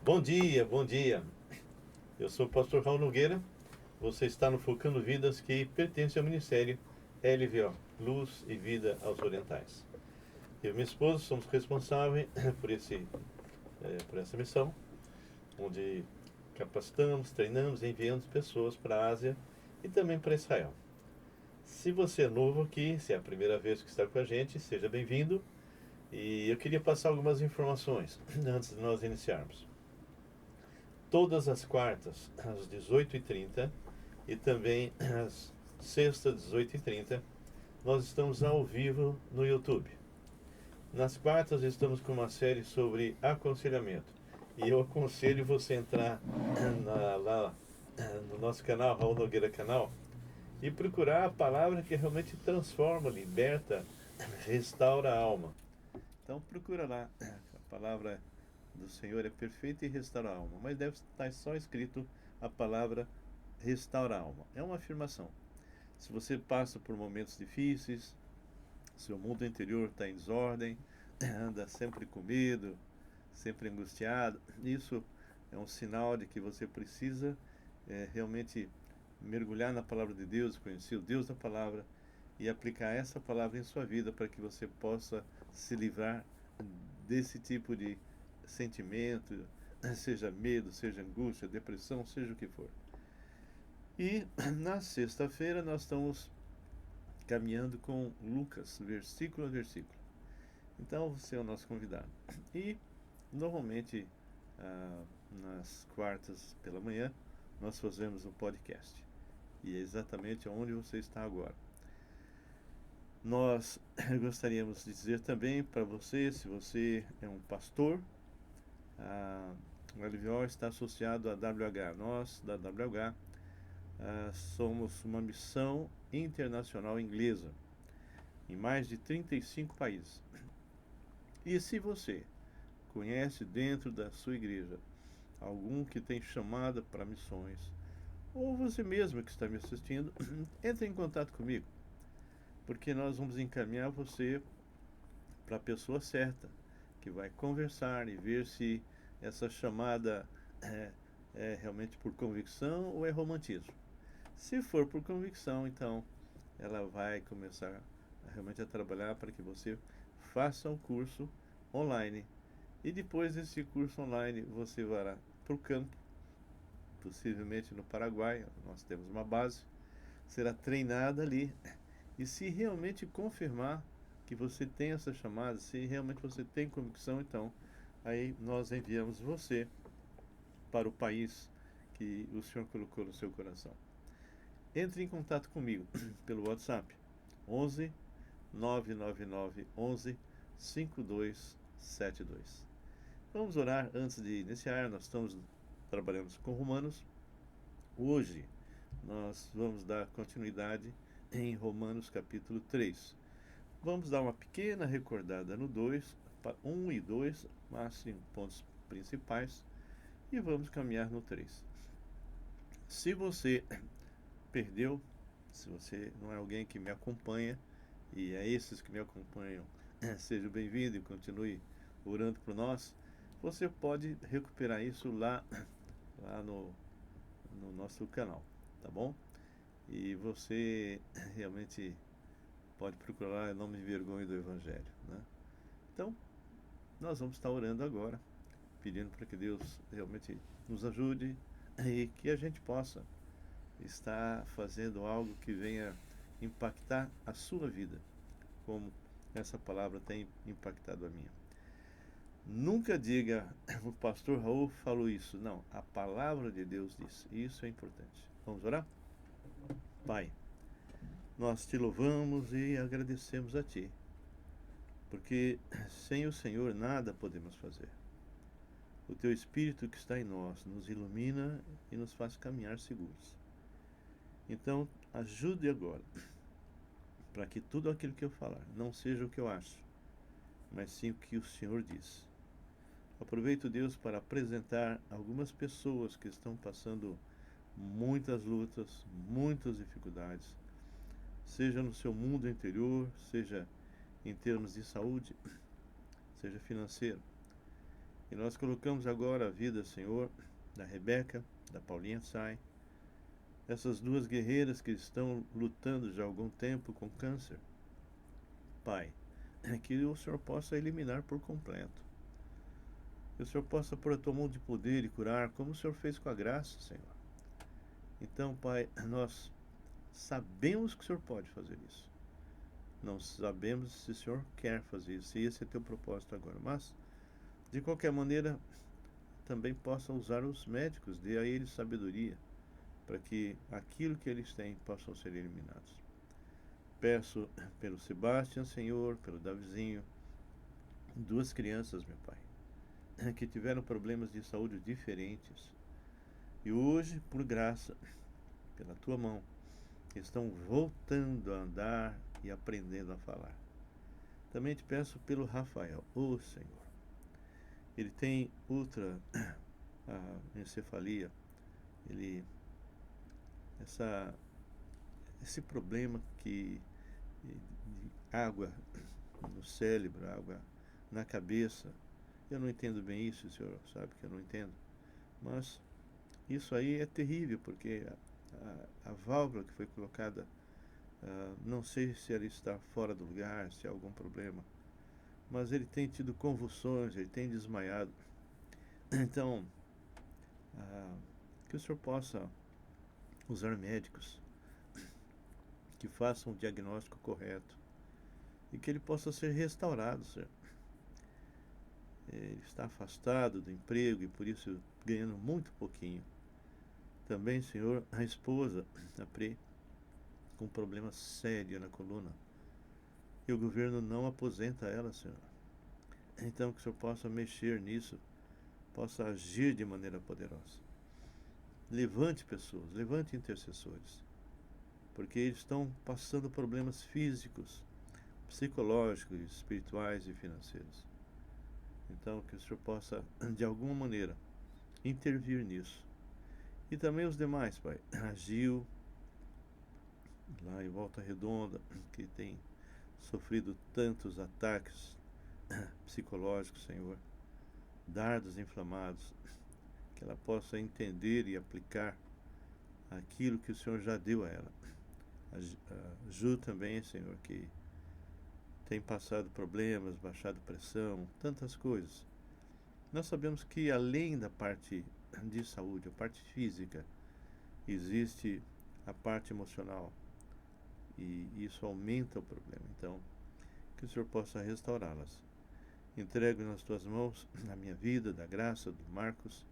Bom dia, bom dia. Eu sou o pastor Raul Nogueira. Você está no Focando Vidas, que pertence ao Ministério LVO, Luz e Vida aos Orientais. Eu e minha esposa somos responsáveis por essa missão, onde capacitamos, treinamos e enviamos pessoas para a Ásia e também para Israel. Se você é novo aqui, se é a primeira vez que está com a gente, seja bem-vindo. E eu queria passar algumas informações antes de nós iniciarmos. Todas as quartas, às 18h30 e também às sextas, 18h30, nós estamos ao vivo no YouTube. Nas quartas, estamos com uma série sobre aconselhamento. E eu aconselho você entrar lá no nosso canal, Raul Nogueira Canal, e procurar a palavra que realmente transforma, liberta, restaura a alma. Então procura lá, a palavra do Senhor é perfeita e restaura a alma, mas deve estar só escrito a palavra restaura a alma. É uma afirmação. Se você passa por momentos difíceis, seu mundo interior está em desordem, anda sempre com medo, sempre angustiado, isso é um sinal de que você precisa realmente mergulhar na palavra de Deus, conhecer o Deus da palavra e aplicar essa palavra em sua vida para que você possa se livrar desse tipo de sentimento, seja medo, seja angústia, depressão, seja o que for. E na sexta-feira nós estamos caminhando com Lucas, versículo a versículo. Então você é o nosso convidado. E normalmente nas quartas pela manhã nós fazemos um podcast. E é exatamente onde você está agora. Nós gostaríamos de dizer também para você, se você é um pastor, o LVO está associado à WH. Nós, da WH, somos uma missão internacional inglesa em mais de 35 países. E se você conhece dentro da sua igreja algum que tem chamada para missões, ou você mesmo que está me assistindo, entre em contato comigo, porque nós vamos encaminhar você para a pessoa certa, que vai conversar e ver se essa chamada é realmente por convicção ou é romantismo. Se for por convicção, então ela vai começar realmente a trabalhar para que você faça um curso online. E depois desse curso online, você vai para o campo, possivelmente no Paraguai, nós temos uma base, será treinada ali. E se realmente confirmar que você tem essa chamada, se realmente você tem convicção, então aí nós enviamos você para o país que o Senhor colocou no seu coração. Entre em contato comigo pelo WhatsApp 11 999 11 5272. Vamos orar antes de iniciar. Nós estamos trabalhando com Romanos. Hoje nós vamos dar continuidade em Romanos capítulo 3. Vamos dar uma pequena recordada no 2, 1 e 2, mas em pontos principais, e vamos caminhar no 3. Se você perdeu, se você não é alguém que me acompanha, e é esses que me acompanham, seja bem-vindo e continue orando por nós, você pode recuperar isso lá no nosso canal, tá bom? E você realmente pode procurar em nome de vergonha do Evangelho, né? Então, nós vamos estar orando agora, pedindo para que Deus realmente nos ajude e que a gente possa estar fazendo algo que venha impactar a sua vida, como essa palavra tem impactado a minha. Nunca diga, o pastor Raul falou isso. Não, a palavra de Deus diz. Isso é importante. Vamos orar? Pai, nós te louvamos e agradecemos a ti, porque sem o Senhor nada podemos fazer. O teu Espírito que está em nós nos ilumina e nos faz caminhar seguros. Então, ajude agora, para que tudo aquilo que eu falar não seja o que eu acho, mas sim o que o Senhor diz. Aproveito, Deus, para apresentar algumas pessoas que estão passando muitas lutas, muitas dificuldades, seja no seu mundo interior, seja em termos de saúde, seja financeiro. E nós colocamos agora a vida, Senhor, da Rebeca, da Paulinha Sai, essas duas guerreiras que estão lutando já há algum tempo com câncer. Pai, que o Senhor possa eliminar por completo. Que o Senhor possa pôr a tua mão de poder e curar, como o Senhor fez com a graça, Senhor. Então, Pai, nós sabemos que o Senhor pode fazer isso. Não sabemos se o Senhor quer fazer isso, e esse é teu propósito agora. Mas, de qualquer maneira, também possa usar os médicos, dê a eles sabedoria, para que aquilo que eles têm possam ser eliminados. Peço pelo Sebastião, Senhor, pelo Davizinho, duas crianças, meu Pai, que tiveram problemas de saúde diferentes. E hoje, por graça, pela tua mão, estão voltando a andar e aprendendo a falar. Também te peço pelo Rafael, Senhor. Ele tem outra encefalia, esse problema de água no cérebro, água na cabeça. Eu não entendo bem isso, o senhor sabe que eu não entendo. Mas isso aí é terrível, porque a válvula que foi colocada, não sei se ela está fora do lugar, se há algum problema. Mas ele tem tido convulsões, ele tem desmaiado. Então, que o senhor possa usar médicos que façam o diagnóstico correto e que ele possa ser restaurado, Senhor. Ele está afastado do emprego e por isso ganhando muito pouquinho. Também, Senhor, a esposa, a Pri, com um problema sério na coluna. E o governo não aposenta ela, Senhor. Então que o Senhor possa mexer nisso, possa agir de maneira poderosa. Levante pessoas, levante intercessores, porque eles estão passando problemas físicos, psicológicos, espirituais e financeiros. Então que o Senhor possa, de alguma maneira, intervir nisso. E também os demais, Pai. A Gil, lá em Volta Redonda, que tem sofrido tantos ataques psicológicos, Senhor, dardos inflamados, que ela possa entender e aplicar aquilo que o Senhor já deu a ela. A Ju também, Senhor, que tem passado problemas, baixado pressão, tantas coisas. Nós sabemos que além da parte de saúde, a parte física, existe a parte emocional, e isso aumenta o problema. Então, que o Senhor possa restaurá-las. Entrego nas tuas mãos a minha vida, da graça, do Marcos,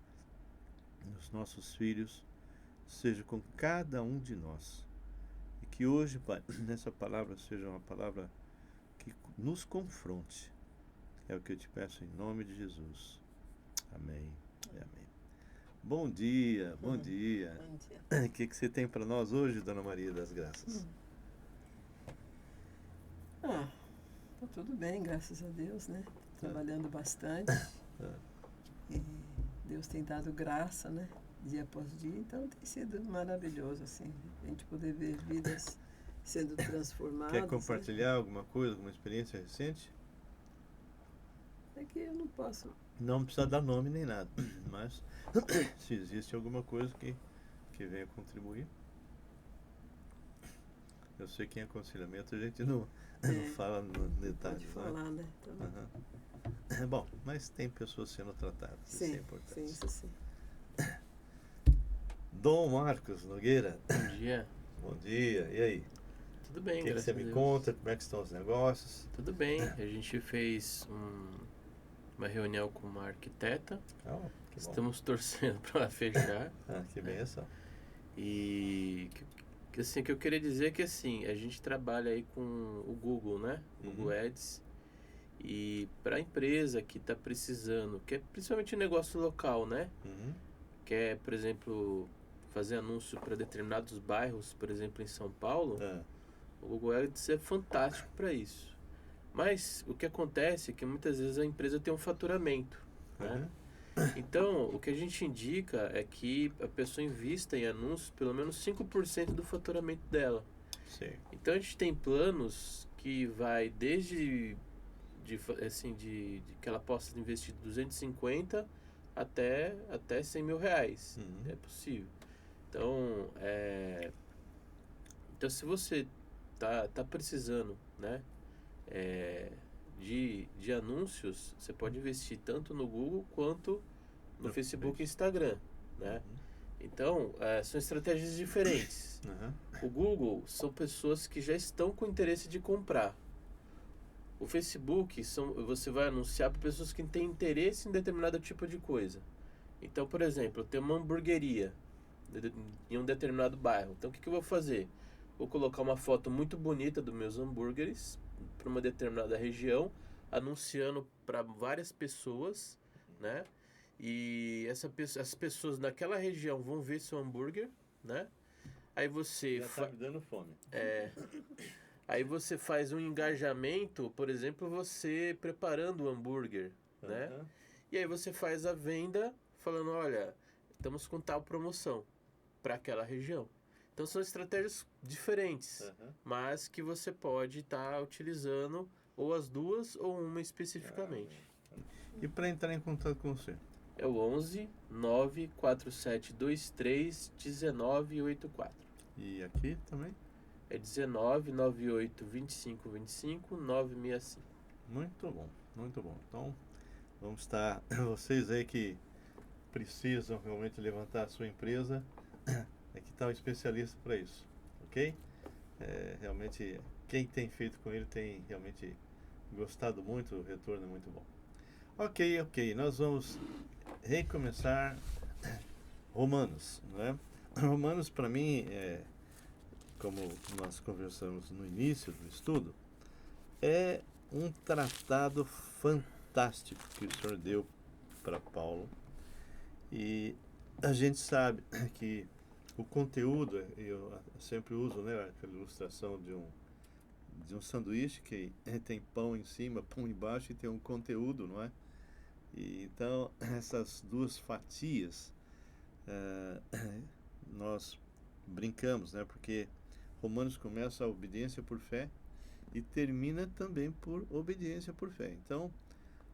dos nossos filhos, seja com cada um de nós. E que hoje, Pai, nessa palavra seja uma palavra que nos confronte. É o que eu te peço em nome de Jesus. Amém e amém. Bom dia, bom dia. Bom dia. O que você tem para nós hoje, Dona Maria das Graças? Tá tudo bem, graças a Deus, né? Trabalhando bastante. E Deus tem dado graça, né? Dia após dia, então tem sido maravilhoso, assim, a gente poder ver vidas sendo transformadas. Quer compartilhar alguma coisa, alguma experiência recente? É que eu não posso. Não precisa dar nome nem nada, mas se existe alguma coisa que venha contribuir. Eu sei que em aconselhamento a gente não fala no detalhe. Pode falar, né? Então, Bom, mas tem pessoas sendo tratadas, sim, isso é importante. sim, isso sim. Dom Marcos Nogueira. Bom dia. Bom dia, e aí? Tudo bem, O que graças você a me Deus. conta? Como é que estão os negócios? Tudo bem, a gente fez uma reunião com uma arquiteta. Que bom. Estamos torcendo para ela fechar. Que benção. E assim, que eu queria dizer é que assim, a gente trabalha aí com o Google, né? Google Ads. E para a empresa que está precisando, que é principalmente negócio local, né? Quer, por exemplo, fazer anúncio para determinados bairros, por exemplo, em São Paulo, o Google Ads é fantástico para isso. Mas o que acontece é que muitas vezes a empresa tem um faturamento, né? Então, o que a gente indica é que a pessoa invista em anúncios pelo menos 5% do faturamento dela. Sim. Então, a gente tem planos que vai desde de que ela possa investir de 250 até 100 mil reais. Uhum. É possível. Então, então se você tá precisando, né, de anúncios, você pode investir tanto no Google quanto no Facebook e Instagram, né? Uhum. Então, são estratégias diferentes. Uhum. O Google são pessoas que já estão com interesse de comprar. O Facebook você vai anunciar para pessoas que têm interesse em determinado tipo de coisa. Então, por exemplo, eu tenho uma hamburgueria em um determinado bairro. Então, o que eu vou fazer? Vou colocar uma foto muito bonita dos meus hambúrgueres para uma determinada região, anunciando para várias pessoas, né? E as pessoas naquela região vão ver seu hambúrguer, né? Aí você... Já tá me dando fome. Aí você faz um engajamento, por exemplo, você preparando o hambúrguer, né? Uhum. E aí você faz a venda falando, olha, estamos com tal promoção para aquela região. Então são estratégias diferentes, Uhum. mas que você pode estar utilizando ou as duas ou uma especificamente. E para entrar em contato com você? É o 11 94723 1984. E aqui também? É 19 98 25 25 965. Muito bom, muito bom. Então, vamos estar... Vocês aí que precisam realmente levantar a sua empresa, aqui está um especialista para isso, ok? Realmente, quem tem feito com ele tem realmente gostado muito, o retorno é muito bom. Ok, nós vamos recomeçar Romanos, né? Romanos, para mim, como nós conversamos no início do estudo, é um tratado fantástico que o Senhor deu para Paulo. E a gente sabe que o conteúdo, eu sempre uso, né, aquela ilustração de um sanduíche que tem pão em cima, pão embaixo e tem um conteúdo, não é? E então, essas duas fatias, nós brincamos, né? Porque Romanos começa a obediência por fé e termina também por obediência por fé. Então,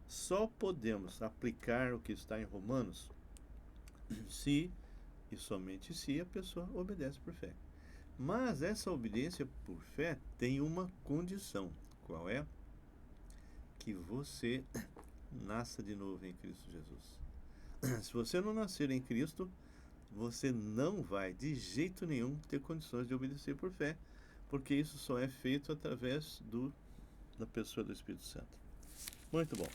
só podemos aplicar o que está em Romanos se e somente se a pessoa obedece por fé. Mas essa obediência por fé tem uma condição. Qual é? Que você nasça de novo em Cristo Jesus. Se você não nascer em Cristo, você não vai de jeito nenhum ter condições de obedecer por fé, porque isso só é feito através da pessoa do Espírito Santo. Muito bom.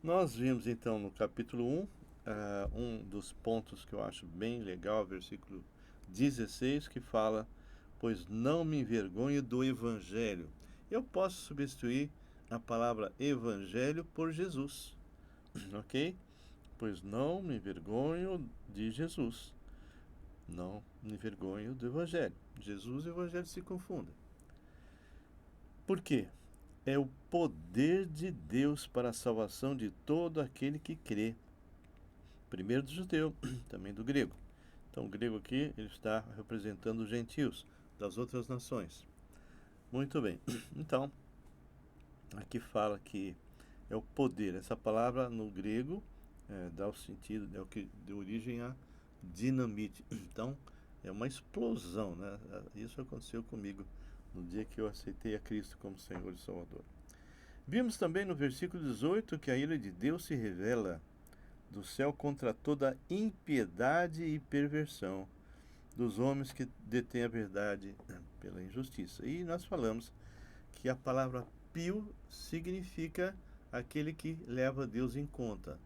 Nós vimos então no capítulo 1, um dos pontos que eu acho bem legal, versículo 16, que fala: pois não me envergonho do Evangelho. Eu posso substituir a palavra Evangelho por Jesus, ok? Pois não me envergonho de Jesus. Não me envergonho do Evangelho. Jesus e o Evangelho se confundem. Por quê? É o poder de Deus para a salvação de todo aquele que crê. Primeiro do judeu, também do grego. Então o grego aqui ele está representando os gentios das outras nações. Muito bem. Então, aqui fala que é o poder. Essa palavra no grego dá o sentido, é o que deu origem a dinamite. Então, é uma explosão, né? Isso aconteceu comigo no dia que eu aceitei a Cristo como Senhor e Salvador. Vimos também no versículo 18 que a ira de Deus se revela do céu contra toda impiedade e perversão dos homens que detêm a verdade pela injustiça. E nós falamos que a palavra pio significa aquele que leva Deus em conta.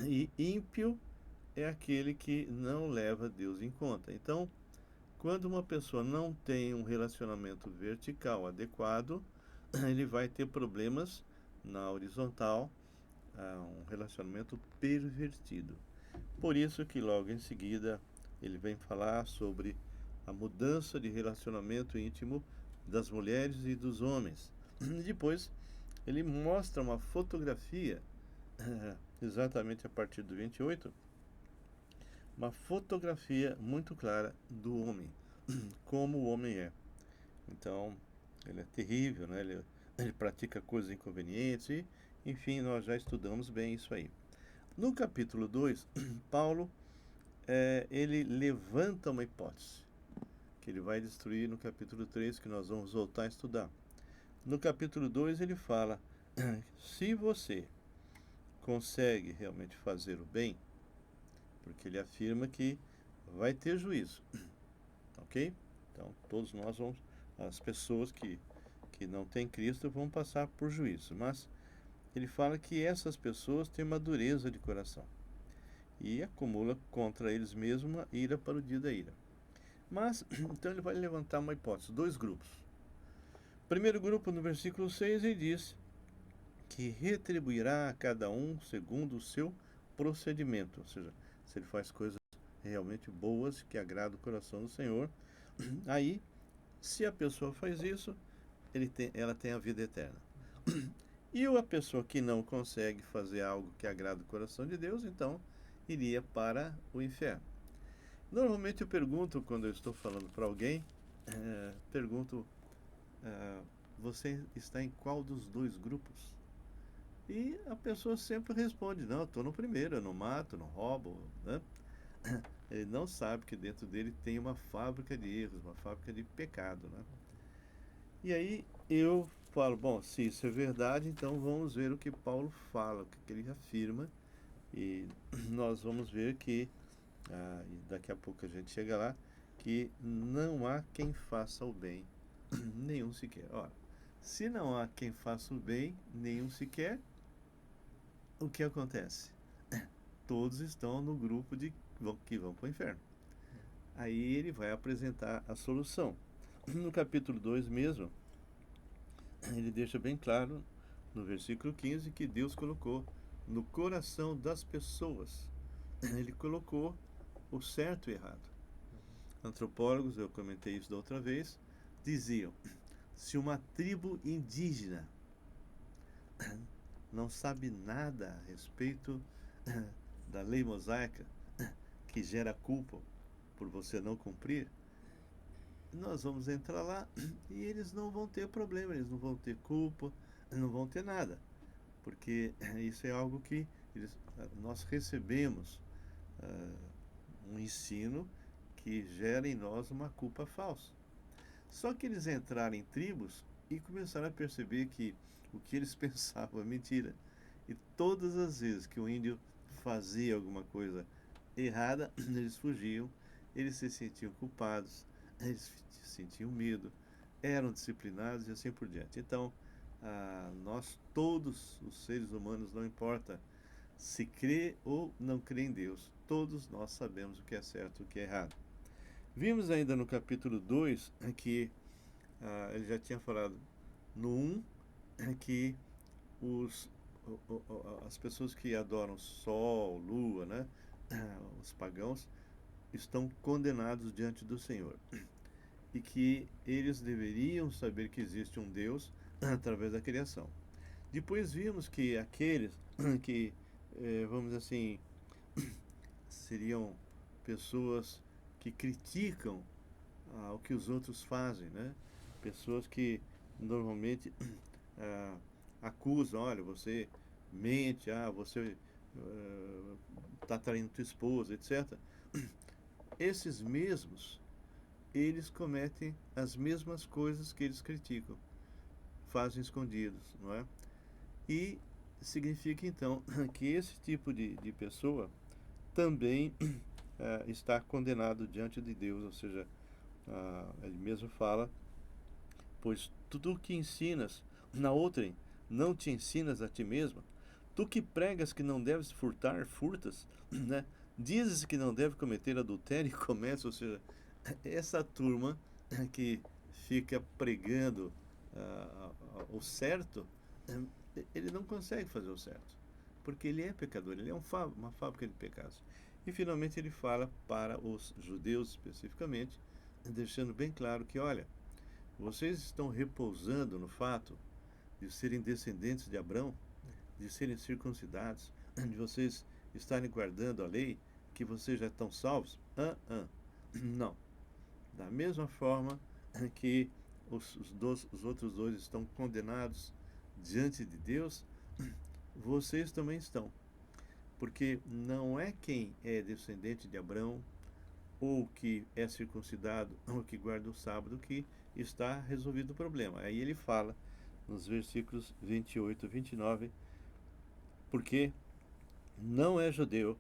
E ímpio é aquele que não leva Deus em conta. Então, quando uma pessoa não tem um relacionamento vertical adequado, ele vai ter problemas na horizontal, um relacionamento pervertido. Por isso que logo em seguida ele vem falar sobre a mudança de relacionamento íntimo das mulheres e dos homens. E depois ele mostra uma fotografia, exatamente a partir do 28, uma fotografia muito clara do homem, como o homem é. Então, ele é terrível, né? Ele ele pratica coisas inconvenientes, e, enfim, nós já estudamos bem isso aí. No capítulo 2, Paulo, ele levanta uma hipótese, que ele vai destruir no capítulo 3, que nós vamos voltar a estudar. No capítulo 2 ele fala, se você consegue realmente fazer o bem, porque ele afirma que vai ter juízo, ok? Então, todos nós vamos, as pessoas que não têm Cristo vão passar por juízo, mas ele fala que essas pessoas têm uma dureza de coração e acumula contra eles mesmos uma ira para o dia da ira. Mas, então ele vai levantar uma hipótese, 2 grupos. Primeiro grupo, no versículo 6, ele diz que retribuirá a cada um segundo o seu procedimento, ou seja, se ele faz coisas realmente boas que agradam o coração do Senhor, aí, se a pessoa faz isso, ela tem a vida eterna. E a pessoa que não consegue fazer algo que agrada o coração de Deus, então iria para o inferno. Normalmente eu pergunto, quando eu estou falando para alguém, pergunto, você está em qual dos 2 grupos? E a pessoa sempre responde, não, eu estou no primeiro, eu não mato, não roubo, né? Ele não sabe que dentro dele tem uma fábrica de erros, uma fábrica de pecado, né? E aí eu falo, bom, se isso é verdade, então vamos ver o que Paulo fala, o que ele afirma, e nós vamos ver que, e daqui a pouco a gente chega lá, que não há quem faça o bem, nenhum sequer. Ora, se não há quem faça o bem, nenhum sequer, o que acontece? Todos estão no grupo que vão para o inferno. Aí ele vai apresentar a solução. No capítulo 2 mesmo, ele deixa bem claro, no versículo 15, que Deus colocou no coração das pessoas. Ele colocou o certo e o errado. Antropólogos, eu comentei isso da outra vez, diziam, se uma tribo indígena não sabe nada a respeito da lei mosaica, que gera culpa por você não cumprir, nós vamos entrar lá e eles não vão ter problema, eles não vão ter culpa, não vão ter nada, porque isso é algo que nós recebemos um ensino que gera em nós uma culpa falsa. Só que eles entraram em tribos e começaram a perceber que o que eles pensavam é mentira. E todas as vezes que o índio fazia alguma coisa errada, eles fugiam, eles se sentiam culpados, eles sentiam medo, eram disciplinados e assim por diante. Então, nós todos, os seres humanos, não importa se crê ou não crê em Deus, todos nós sabemos o que é certo e o que é errado. Vimos ainda no capítulo 2 que ele já tinha falado no 1 que as pessoas que adoram sol, lua, né, os pagãos, estão condenados diante do Senhor. E que eles deveriam saber que existe um Deus através da criação. Depois vimos que aqueles que, vamos dizer assim, seriam pessoas que criticam o que os outros fazem, né? Pessoas que normalmente acusam, olha, você mente, você está traindo tua esposa, etc. Esses mesmos, eles cometem as mesmas coisas que eles criticam, fazem escondidos, não é? E significa então que esse tipo de pessoa também está condenado diante de Deus, ou seja, ele mesmo fala, pois tudo o que ensinas na outrem, não te ensinas a ti mesma, tu que pregas que não deves furtar, furtas, né? Dizes que não deve cometer adultério e começa, ou seja, essa turma que fica pregando o certo, ele não consegue fazer o certo, porque ele é pecador, ele é uma fábrica de pecados. E finalmente ele fala para os judeus especificamente, deixando bem claro que, olha, vocês estão repousando no fato de serem descendentes de Abraão, de serem circuncidados, de vocês estarem guardando a lei, que vocês já estão salvos? Não. Da mesma forma que os outros dois estão condenados diante de Deus, vocês também estão. Porque não é quem é descendente de Abraão, ou que é circuncidado, ou que guarda o sábado, que está resolvido o problema. Aí ele fala, nos versículos 28 e 29, porque não é judeu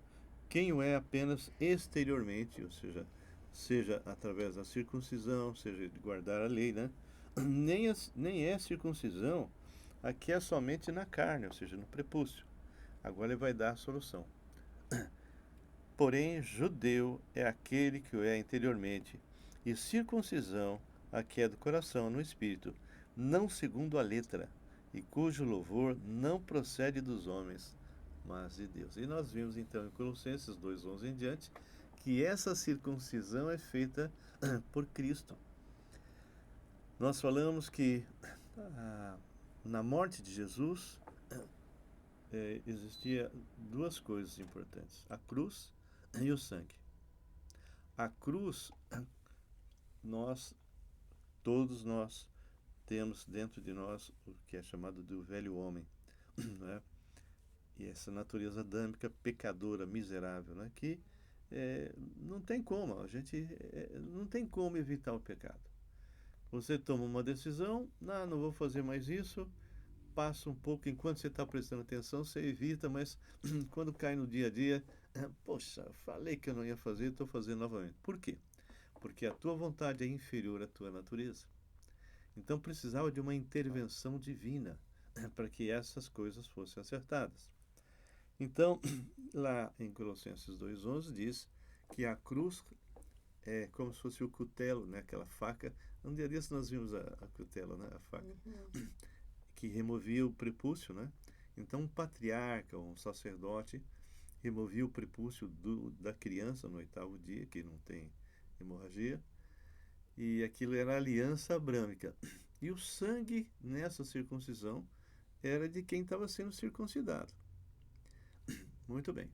quem o é apenas exteriormente, ou seja através da circuncisão, seja de guardar a lei, né? Nem é circuncisão a que é somente na carne, ou seja, no prepúcio. Agora ele vai dar a solução. Porém, judeu é aquele que o é interiormente, e circuncisão a que é do coração, no espírito, não segundo a letra, e cujo louvor não procede dos homens, mas de Deus. E nós vimos então em Colossenses 2:11 em diante, que essa circuncisão é feita por Cristo. Nós falamos que na morte de Jesus existia duas coisas importantes: a cruz e o sangue. A cruz, todos nós temos dentro de nós o que é chamado do velho homem, né? E essa natureza adâmica, pecadora, miserável, né? Que não tem como, a gente não tem como evitar o pecado. Você toma uma decisão, não vou fazer mais isso, passa um pouco, enquanto você está prestando atenção, você evita, mas quando cai no dia a dia, poxa, falei que eu não ia fazer, estou fazendo novamente. Por quê? Porque a tua vontade é inferior à tua natureza. Então precisava de uma intervenção divina para que essas coisas fossem acertadas. Então, lá em Colossenses 2:11 diz que a cruz é como se fosse o cutelo, né? Aquela faca. Um dia desse nós vimos a cutela, né? A faca. Que removia o prepúcio, né? Então, um patriarca, um sacerdote, removia o prepúcio da criança no 8º dia, que não tem hemorragia, e aquilo era a aliança abrâmica. E o sangue nessa circuncisão era de quem estava sendo circuncidado. Muito bem.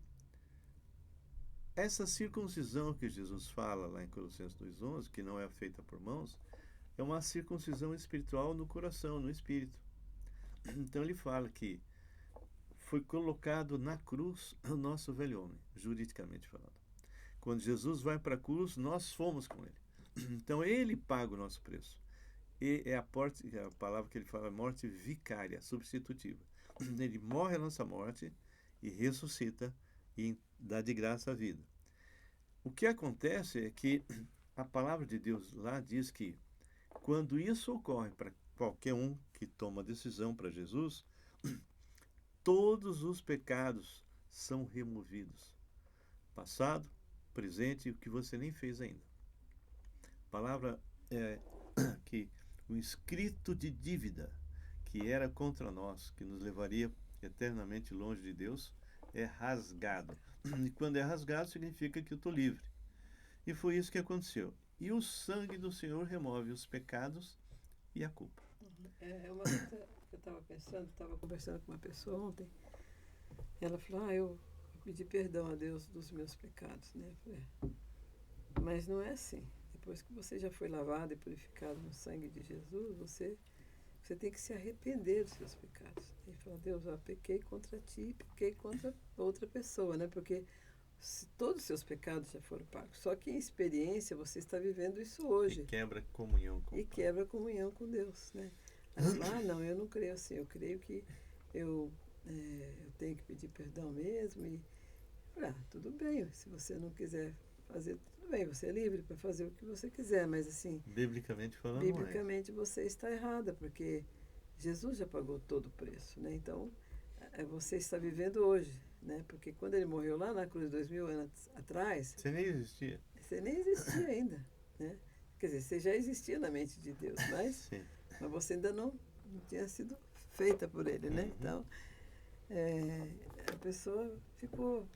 Essa circuncisão que Jesus fala lá em Colossenses 2:11, que não é feita por mãos, é uma circuncisão espiritual no coração, no espírito. Então ele fala que foi colocado na cruz o nosso velho homem, juridicamente falando. Quando Jesus vai para a cruz, nós fomos com ele. Então ele paga o nosso preço. E é a palavra que ele fala, morte vicária, substitutiva. Ele morre a nossa morte e ressuscita e dá de graça a vida. O que acontece é que a palavra de Deus lá diz que quando isso ocorre para qualquer um que toma decisão para Jesus, todos os pecados são removidos. Passado, presente e o que você nem fez ainda. A palavra é que o escrito de dívida que era contra nós, que nos levaria eternamente longe de Deus, é rasgado. E quando é rasgado, significa que eu estou livre. E foi isso que aconteceu. E o sangue do Senhor remove os pecados e a culpa. É uma coisa que eu estava pensando, estava conversando com uma pessoa ontem. Ela falou, eu pedi perdão a Deus dos meus pecados, né? Eu falei, mas não é assim. Depois que você já foi lavado e purificado no sangue de Jesus, você tem que se arrepender dos seus pecados. E falar, Deus, eu pequei contra ti, pequei contra outra pessoa, né? Porque todos os seus pecados já foram pagos. Só que em experiência você está vivendo isso hoje. E quebra comunhão com E quebra comunhão com Deus, né? Aí, não, eu não creio assim. Eu creio que eu tenho que pedir perdão mesmo. E tudo bem. Se você não quiser fazer, tudo bem. Você é livre para fazer o que você quiser. Mas assim, biblicamente falando, biblicamente você está errada, porque Jesus já pagou todo o preço, né? Então, você está vivendo hoje, né? Porque quando ele morreu lá na cruz 2000 anos atrás, você nem existia. Você nem existia ainda, né? Quer dizer, você já existia na mente de Deus, mas você ainda não tinha sido feita por ele, né? Então, a pessoa ficou,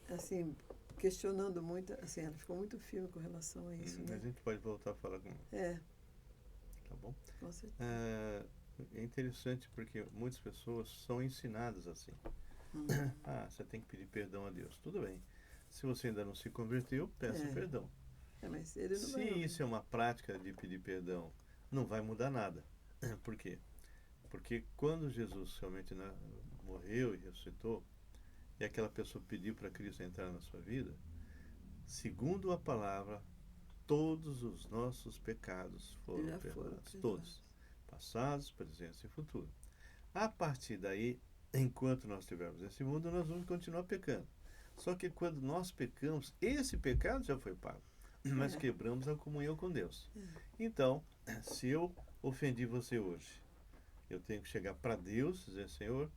assim, questionando muito, assim, ela ficou muito firme com relação a isso, né? A gente pode voltar a falar com ela. Tá bom? Com certeza. É interessante porque muitas pessoas são ensinadas assim. Você tem que pedir perdão a Deus. Tudo bem. Se você ainda não se converteu, peça perdão. Mas ele não Se isso é uma prática de pedir perdão não vai mudar nada. Por quê? Porque quando Jesus realmente, né, morreu e ressuscitou, e aquela pessoa pediu para Cristo entrar na sua vida, segundo a palavra, todos os nossos pecados foram Já foram perdoados. perdoados. Todos. Passados, presentes e futuros. A partir daí, enquanto nós estivermos nesse mundo, nós vamos continuar pecando. Só que quando nós pecamos, esse pecado já foi pago. Mas quebramos a comunhão com Deus. Então, se eu ofendi você hoje, eu tenho que chegar para Deus e dizer, Senhor,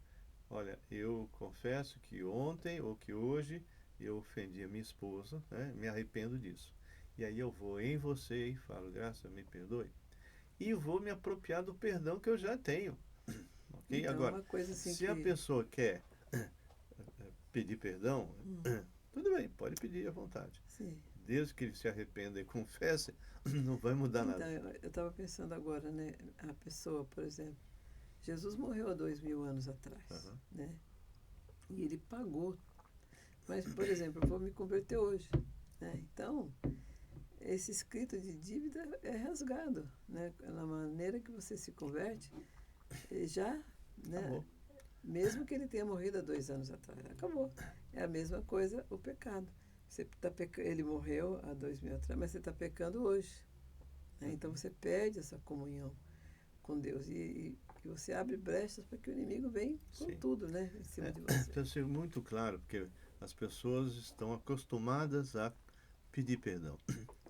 olha, eu confesso que ontem ou que hoje eu ofendi a minha esposa, né? Me arrependo disso. E aí eu vou em você e falo, graça, me perdoe. E vou me apropriar do perdão que eu já tenho. Ok? Então, Agora, uma coisa assim se a pessoa quer pedir perdão, tudo bem, pode pedir à vontade. Sim. Desde que ele se arrependa e confesse, não vai mudar Então, nada. eu estava pensando agora, né? A pessoa, por exemplo, Jesus morreu há 2000 anos atrás, né? E ele pagou. Mas, por exemplo, eu vou me converter hoje, né? Então, esse escrito de dívida é rasgado, né? Na maneira que você se converte, já, né? Acabou. Mesmo que ele tenha morrido há 2 anos atrás, acabou. É a mesma coisa o pecado. Você tá ele morreu há 2000 atrás, mas você está pecando hoje, né? Então você perde essa comunhão com Deus e você abre brechas para que o inimigo venha com Sim. tudo, né? Em cima de você. Precisa ser muito claro, porque as pessoas estão acostumadas a pedir perdão.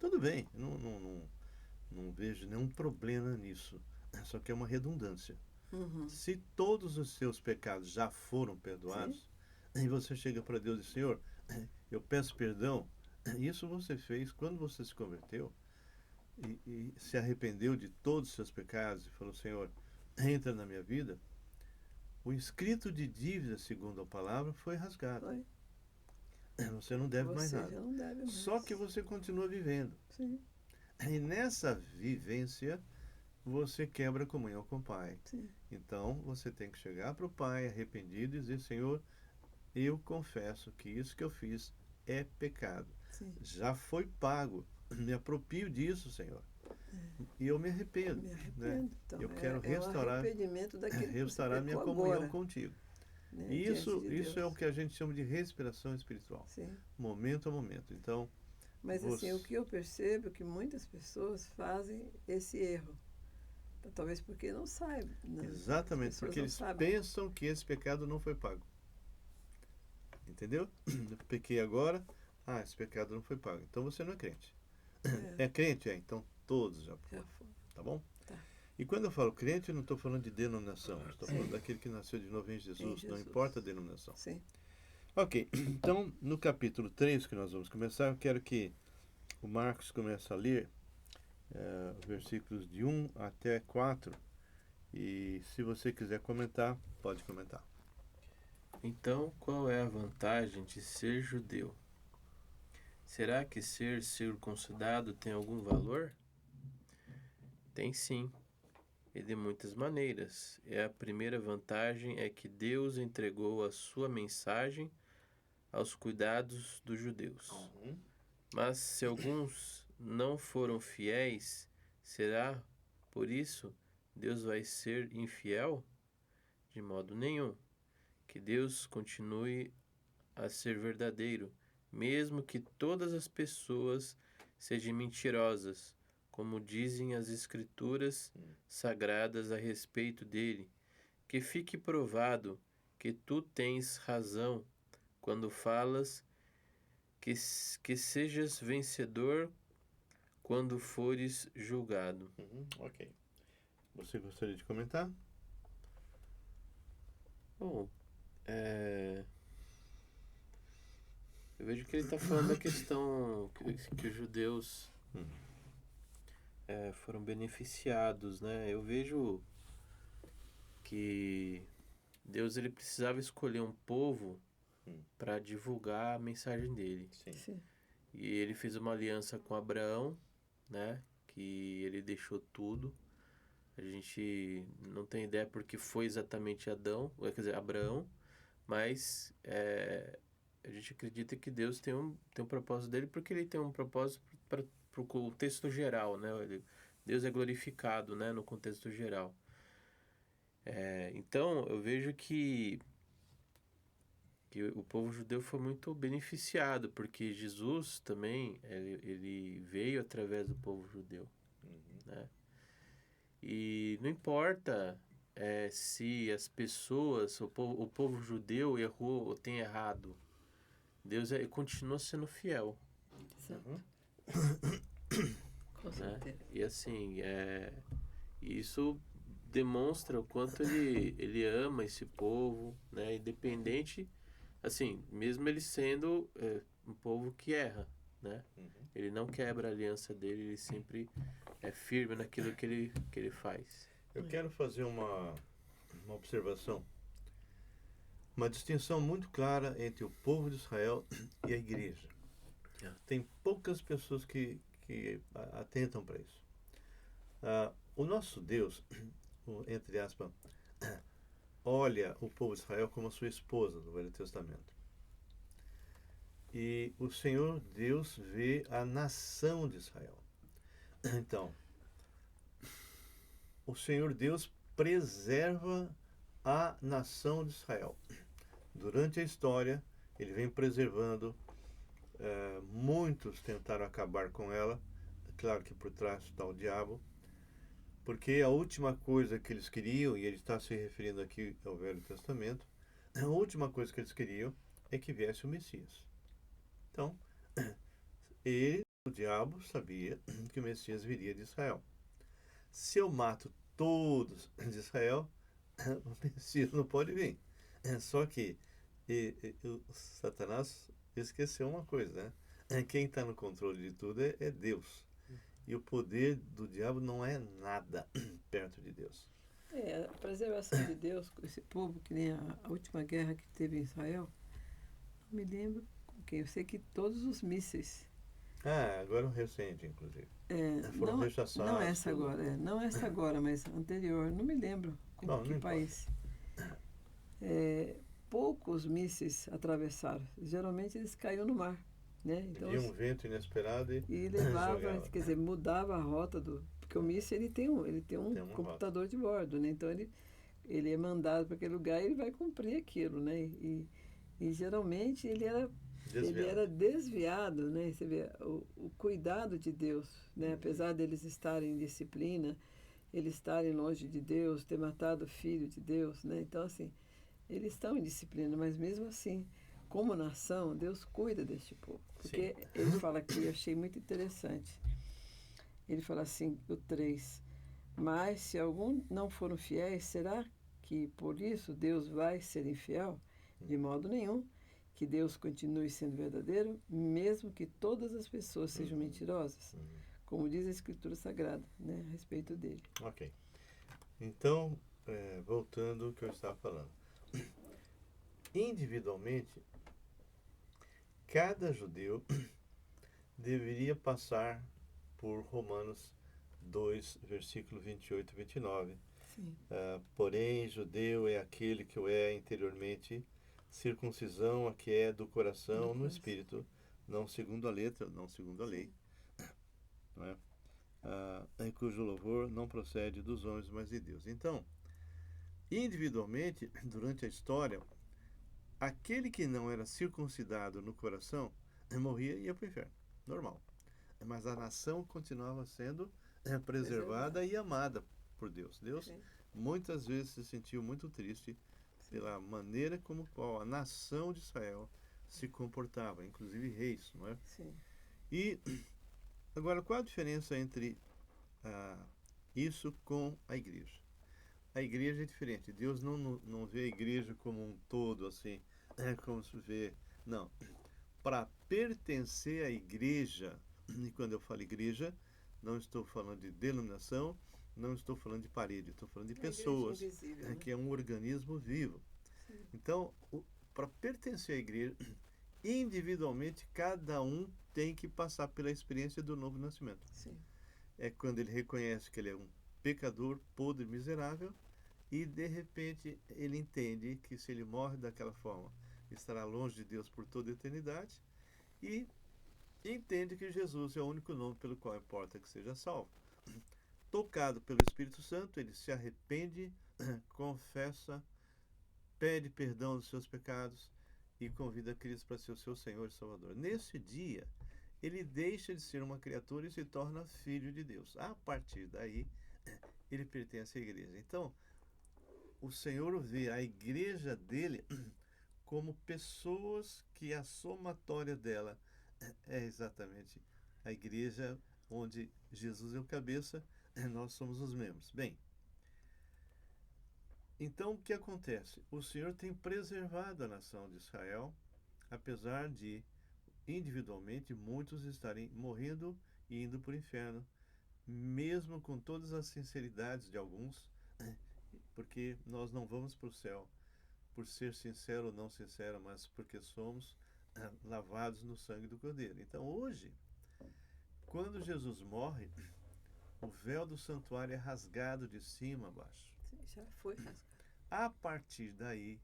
Tudo bem, não vejo nenhum problema nisso. Só que é uma redundância. Se todos os seus pecados já foram perdoados, e você chega para Deus e diz, Senhor, eu peço perdão, isso você fez quando você se converteu e se arrependeu de todos os seus pecados e falou, Senhor, entra na minha vida, o escrito de dívida, segundo a palavra, foi rasgado. Foi. Você não deve mais Você nada. já não deve mais. Só que você continua vivendo. Sim, E nessa vivência, você quebra a comunhão com o Pai. sim. Então, você tem que chegar para o Pai arrependido e dizer, Senhor, eu confesso que isso que eu fiz é pecado. Sim. Já foi pago. Me aproprio disso, Senhor. E eu me arrependo. Me arrependo. Né? Então, Eu quero é restaurar, o arrependimento daquilo que restaurar você minha pecou comunhão agora, contigo. né? E isso, Diante de isso é o Deus. que a gente chama de respiração espiritual. Sim. Momento a momento. Então, Mas assim, o que eu percebo é que muitas pessoas fazem esse erro. Então, talvez porque não saibam. Né? exatamente, As pessoas porque não eles sabem. pensam que esse pecado não foi pago. Entendeu? Eu pequei agora, esse pecado não foi pago. Então você não é crente. É crente? Então todos já foram. Já foi. Tá bom? Tá. E quando eu falo crente, eu não estou falando de denominação. Eu estou falando daquele que nasceu de novo em Jesus. Não importa a denominação. Sim. Ok, então no capítulo 3 que nós vamos começar, eu quero que o Marcos comece a ler versículos de 1 até 4. E se você quiser comentar, pode comentar. Então, qual é a vantagem de ser judeu? Será que ser circuncidado tem algum valor? Tem sim, e de muitas maneiras. E a primeira vantagem é que Deus entregou a sua mensagem aos cuidados dos judeus. Mas se alguns não foram fiéis, será por isso Deus vai ser infiel? De modo nenhum. Que Deus continue a ser verdadeiro, mesmo que todas as pessoas sejam mentirosas, como dizem as Escrituras sagradas a respeito dele. Que fique provado que tu tens razão quando falas, que sejas vencedor quando fores julgado. Ok. Você gostaria de comentar? Bom, eu vejo que ele está falando da questão que os judeus foram beneficiados, né? Eu vejo que Deus ele precisava escolher um povo para divulgar a mensagem dele. Sim. E ele fez uma aliança com Abraão, né? Que ele deixou tudo. A gente não tem ideia porque foi exatamente Abraão, mas a gente acredita que Deus tem um propósito dele porque ele tem um propósito para o contexto geral, né? Deus é glorificado, né, no contexto geral. Então, eu vejo que o povo judeu foi muito beneficiado, porque Jesus também, ele veio através do povo judeu, né? E não importa se as pessoas, o povo judeu errou ou tem errado, Deus continua sendo fiel, Exato. Com né? certeza. E assim, isso demonstra o quanto ele ama esse povo, né? Independente, assim, mesmo ele sendo um povo que erra, né? Ele não quebra a aliança dele, ele sempre é firme naquilo que ele faz. Eu quero fazer uma observação, uma distinção muito clara entre o povo de Israel e a igreja. Tem poucas pessoas que atentam para isso. O nosso Deus, entre aspas, olha o povo de Israel como a sua esposa no Velho Testamento. E o Senhor Deus vê a nação de Israel. Então, o Senhor Deus preserva a nação de Israel. Durante a história, ele vem preservando. Muitos tentaram acabar com ela. Claro que por trás está o diabo. Porque a última coisa que eles queriam, e ele está se referindo aqui ao Velho Testamento, a última coisa que eles queriam é que viesse o Messias. Então, o diabo, sabia que o Messias viria de Israel. Se eu mato todos de Israel, o Messias não pode vir. Só que o Satanás esqueceu uma coisa, né? Quem está no controle de tudo é Deus. E o poder do diabo não é nada perto de Deus. A preservação de Deus com esse povo, que nem a última guerra que teve em Israel, não me lembro com quem. Eu sei que todos os mísseis. Agora o recente, inclusive. Foram rechaçados. Não essa agora, não essa agora, mas anterior. Não me lembro com que país. Poucos mísseis atravessaram. Geralmente eles caíam no mar. Né? Então, um vento inesperado e levava, quer dizer, mudava a rota do... Porque o míssil ele tem um computador de bordo, né? Então ele é mandado para aquele lugar e ele vai cumprir aquilo, né? E geralmente ele era desviado, né? Você vê o cuidado de Deus, né? Apesar deles estarem em disciplina, eles estarem longe de Deus, ter matado o filho de Deus, né? Então, assim, eles estão em disciplina, mas mesmo assim, como nação, Deus cuida deste povo. Porque ele fala aqui, eu achei muito interessante. Ele fala assim, o 3. Mas se algum não foram fiéis, será que por isso Deus vai ser infiel? De modo nenhum. Que Deus continue sendo verdadeiro, mesmo que todas as pessoas sejam mentirosas. Como diz a Escritura Sagrada, né, a respeito dele. Ok. Então, voltando ao que eu estava falando. Individualmente, cada judeu deveria passar por Romanos 2, versículo 28 e 29. Porém, judeu é aquele que o é interiormente, circuncisão a que é do coração no espírito, não segundo a letra, não segundo a lei, não é? Em cujo louvor não procede dos homens, mas de Deus. Então, individualmente, durante a história, aquele que não era circuncidado no coração morria e ia para o inferno, normal. Mas a nação continuava sendo preservada e amada por Deus. Deus muitas vezes se sentiu muito triste pela maneira como a nação de Israel se comportava, inclusive reis, não é? Sim. E agora, qual a diferença entre isso com a igreja? A igreja é diferente. Deus não vê a igreja como um todo, assim, como se vê. Não. Para pertencer à igreja, e quando eu falo igreja, não estou falando de denominação, não estou falando de parede, estou falando de pessoas, invisível, né? que é um organismo vivo. Sim. Então, para pertencer à igreja, individualmente, cada um tem que passar pela experiência do novo nascimento. Sim. É quando ele reconhece que ele é um pecador, podre, miserável, e de repente ele entende que se ele morre daquela forma, estará longe de Deus por toda a eternidade, e entende que Jesus é o único nome pelo qual importa que seja salvo. tocado pelo Espírito Santo, ele se arrepende, confessa, pede perdão dos seus pecados e convida Cristo para ser o seu Senhor e Salvador. Nesse dia, ele deixa de ser uma criatura e se torna filho de Deus. A partir daí, ele pertence à igreja. Então, o Senhor vê a igreja dele como pessoas que a somatória dela é exatamente a igreja onde Jesus é o cabeça, nós somos os membros. Bem, então o que acontece? O Senhor tem preservado a nação de Israel, apesar de individualmente muitos estarem morrendo e indo para o inferno, mesmo com todas as sinceridades de alguns, porque nós não vamos para o céu por ser sincero ou não sincero, mas porque somos lavados no sangue do Cordeiro. Então hoje, quando Jesus morre, o véu do santuário é rasgado de cima a baixo. Sim, já foi rasgado. A partir daí,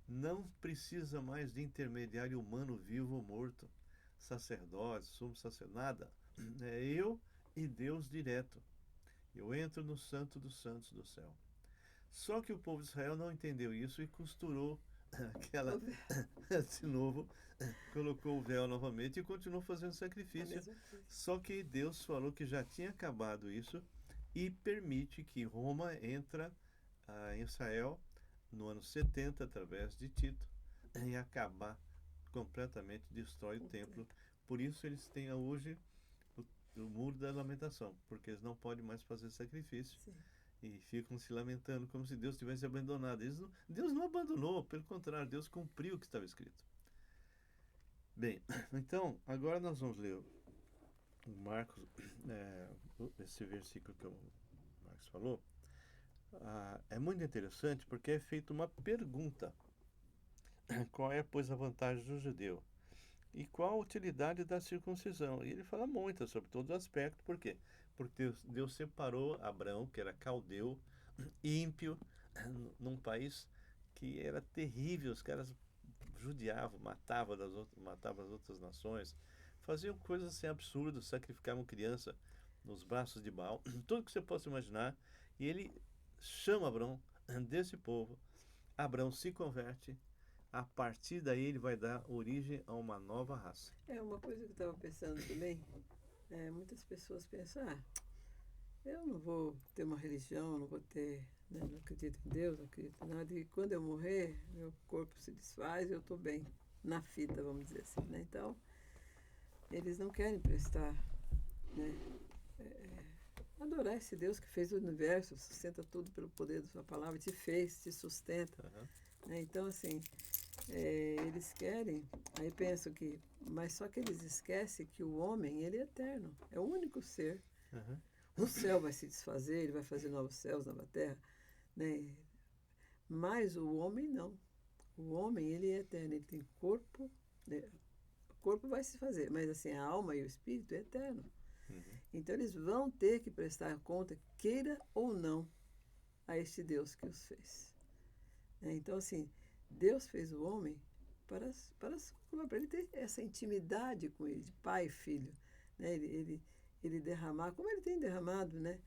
não precisa mais de intermediário humano vivo ou morto, sacerdote, sumo sacerdote, nada. É eu e Deus direto. Eu entro no Santo dos Santos do céu. Só que o povo de Israel não entendeu isso e costurou de novo, colocou o véu novamente e continuou fazendo sacrifício. Só que Deus falou que já tinha acabado isso e permite que Roma entra em Israel no ano 70 através de Tito e acabar completamente, destrói o templo. Por isso eles têm hoje o muro da lamentação, porque eles não podem mais fazer sacrifício. Sim. E ficam se lamentando como se Deus tivesse abandonado. Deus não abandonou, pelo contrário, Deus cumpriu o que estava escrito. Bem, então, agora nós vamos ler o Marcos, esse versículo que o Marcos falou. É muito interessante porque é feita uma pergunta. Qual é, pois, a vantagem do judeu? E qual a utilidade da circuncisão? E ele fala muito sobre todos os aspectos. Por quê? Porque Deus separou Abraão, que era caldeu, ímpio, num país que era terrível. Os caras judiavam, matavam as outras nações, faziam coisas assim absurdas, sacrificavam criança nos braços de Baal, tudo que você possa imaginar. E ele chama Abraão desse povo. Abraão se converte. A partir daí ele vai dar origem a uma nova raça. É uma coisa que eu estava pensando também. Muitas pessoas pensam, eu não vou ter uma religião, não vou ter, né, não acredito em Deus, não acredito em nada, e quando eu morrer, meu corpo se desfaz e eu estou bem, na fita, vamos dizer assim. Né? Então, eles não querem prestar, né, adorar esse Deus que fez o universo, sustenta tudo pelo poder da sua palavra, te fez, te sustenta. Uhum. Né? Então, assim, eles querem, aí pensam que, mas só que eles esquecem que o homem, ele é eterno, é o único ser. Uhum. O céu vai se desfazer, ele vai fazer novos céus, nova terra, né? Mas o homem não. O homem, ele é eterno, ele tem corpo, né? O corpo vai se fazer, mas assim, a alma e o espírito é eterno. Uhum. Então eles vão ter que prestar conta, queira ou não, a este Deus que os fez. Então, assim, Deus fez o homem para ele ter essa intimidade com ele, de pai e filho. Né? Ele derramar, como ele tem derramado, né?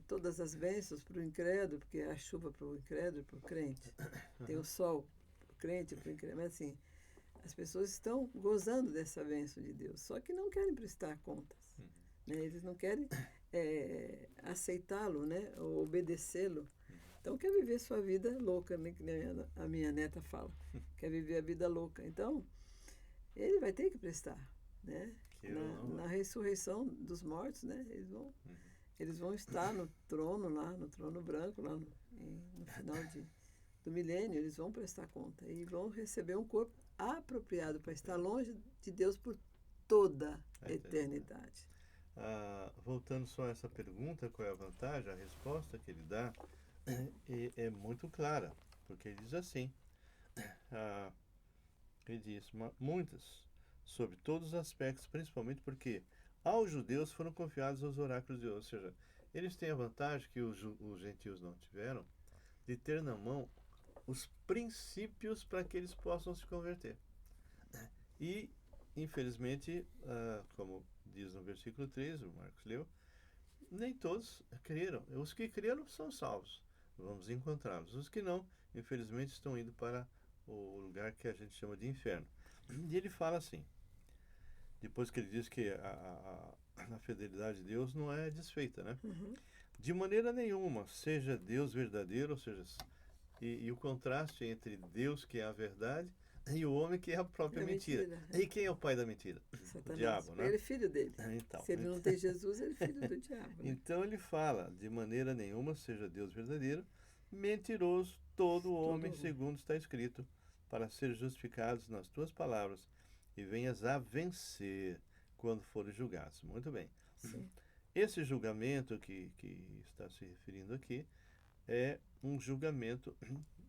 Todas as bênçãos para o incrédulo, porque a chuva para o incrédulo e para o crente. Tem o sol para o crente e para o incrédulo. Mas, assim, as pessoas estão gozando dessa bênção de Deus, só que não querem prestar contas. Né? Eles não querem aceitá-lo, né? Ou obedecê-lo. Então, quer viver sua vida louca, né? Que nem a minha neta fala. Quer viver a vida louca. Então, ele vai ter que prestar. Né? Na ressurreição dos mortos, né? Eles vão estar no trono lá, no trono branco, lá no final do milênio. Eles vão prestar conta e vão receber um corpo apropriado para estar longe de Deus por toda a eternidade. Voltando só a essa pergunta, qual é a vantagem? A resposta que ele dá é muito clara, porque ele diz assim, ele diz muitas, sobre todos os aspectos, principalmente porque aos judeus foram confiados os oráculos de Deus, ou seja, eles têm a vantagem que os gentios não tiveram, de ter na mão os princípios para que eles possam se converter. E, infelizmente, como diz no versículo 3, o Marcos leu, nem todos creram. Os que creram são salvos. Vamos encontrá-los. Os que não, infelizmente, estão indo para o lugar que a gente chama de inferno. E ele fala assim, depois que ele diz que a fidelidade de Deus não é desfeita, né? Uhum. De maneira nenhuma, seja Deus verdadeiro, ou seja, e o contraste entre Deus, que é a verdade, e o homem, que é a própria É mentira. mentira. E quem é o pai da mentira? Satanás. O diabo, né? Ele é filho dele. Então, Se ele não tem Jesus, ele é filho do diabo. Né? então ele fala, de maneira nenhuma, seja Deus verdadeiro, mentiroso todo homem, segundo está escrito, para ser justificados nas tuas palavras e venhas a vencer quando forem julgados. Muito bem. Sim. Esse julgamento que está se referindo aqui é um julgamento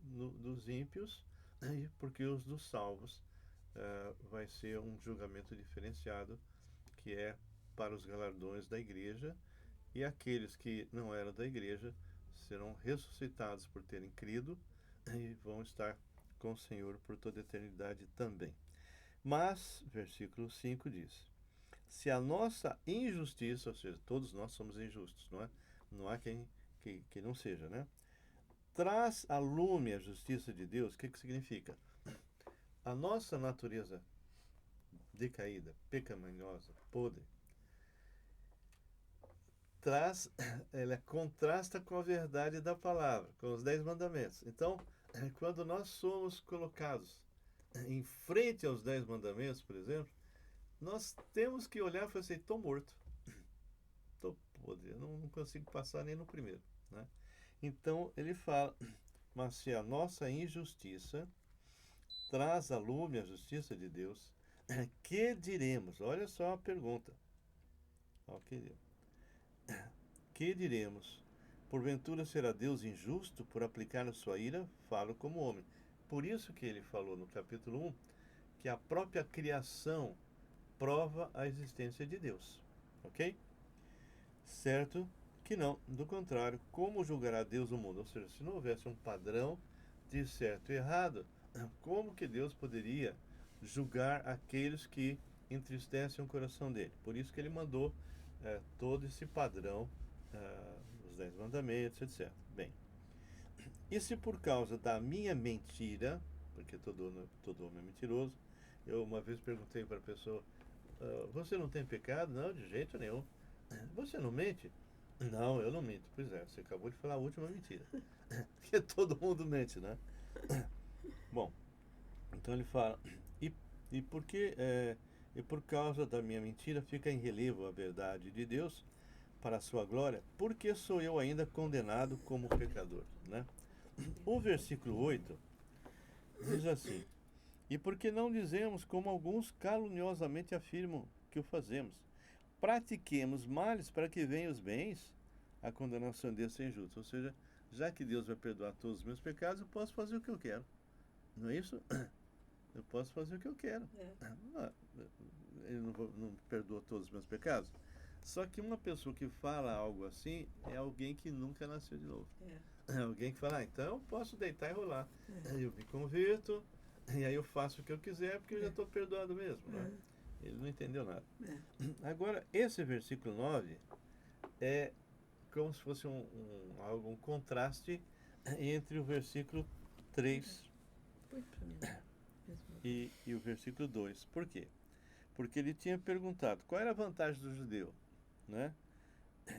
dos ímpios, porque os dos salvos vai ser um julgamento diferenciado, que é para os galardões da igreja, e aqueles que não eram da igreja serão ressuscitados por terem crido e vão estar com o Senhor por toda a eternidade também. Mas, versículo 5 diz, se a nossa injustiça, ou seja, todos nós somos injustos, não é? Não há quem que não seja, né? Traz a lume a justiça de Deus, o que significa? A nossa natureza decaída, pecaminosa, podre, ela contrasta com a verdade da palavra, com os 10 mandamentos. Então, quando nós somos colocados em frente aos 10 mandamentos, por exemplo, nós temos que olhar e falar assim, estou morto, estou podre, eu não consigo passar nem no primeiro, né? Então, ele fala, mas se a nossa injustiça traz à lume a justiça de Deus, que diremos? Olha só a pergunta. Que diremos? Porventura será Deus injusto por aplicar a sua ira? Falo como homem. Por isso que ele falou no capítulo 1 que a própria criação prova a existência de Deus. Ok? Certo que não. Do contrário, como julgará Deus o mundo? Ou seja, se não houvesse um padrão de certo e errado, como que Deus poderia julgar aqueles que entristecem o coração dele? Por isso que ele mandou todo esse padrão, os 10 mandamentos, etc. Bem, e se por causa da minha mentira, porque todo homem é mentiroso, eu uma vez perguntei para a pessoa, você não tem pecado? Não, de jeito nenhum. Você não mente? Não, eu não minto. Pois é, você acabou de falar a última mentira. Porque todo mundo mente, né? Bom, então ele fala, e por causa da minha mentira fica em relevo a verdade de Deus para a sua glória, porque sou eu ainda condenado como pecador, né? O versículo 8 diz assim, e porque não dizemos como alguns caluniosamente afirmam que o fazemos, pratiquemos males para que venham os bens, a condenação de Deus é injusta. Ou seja, já que Deus vai perdoar todos os meus pecados, eu posso fazer o que eu quero. Não é isso? Eu posso fazer o que eu quero. Ele não perdoa todos os meus pecados. Só que uma pessoa que fala algo assim é alguém que nunca nasceu de novo. É alguém que fala, então eu posso deitar e rolar. Eu me converto, e aí eu faço o que eu quiser, porque eu já estou perdoado mesmo. Né? Ele não entendeu nada. Agora, esse versículo 9 é como se fosse um contraste entre o versículo 3 e o versículo 2. Por quê? Porque ele tinha perguntado qual era a vantagem do judeu, né?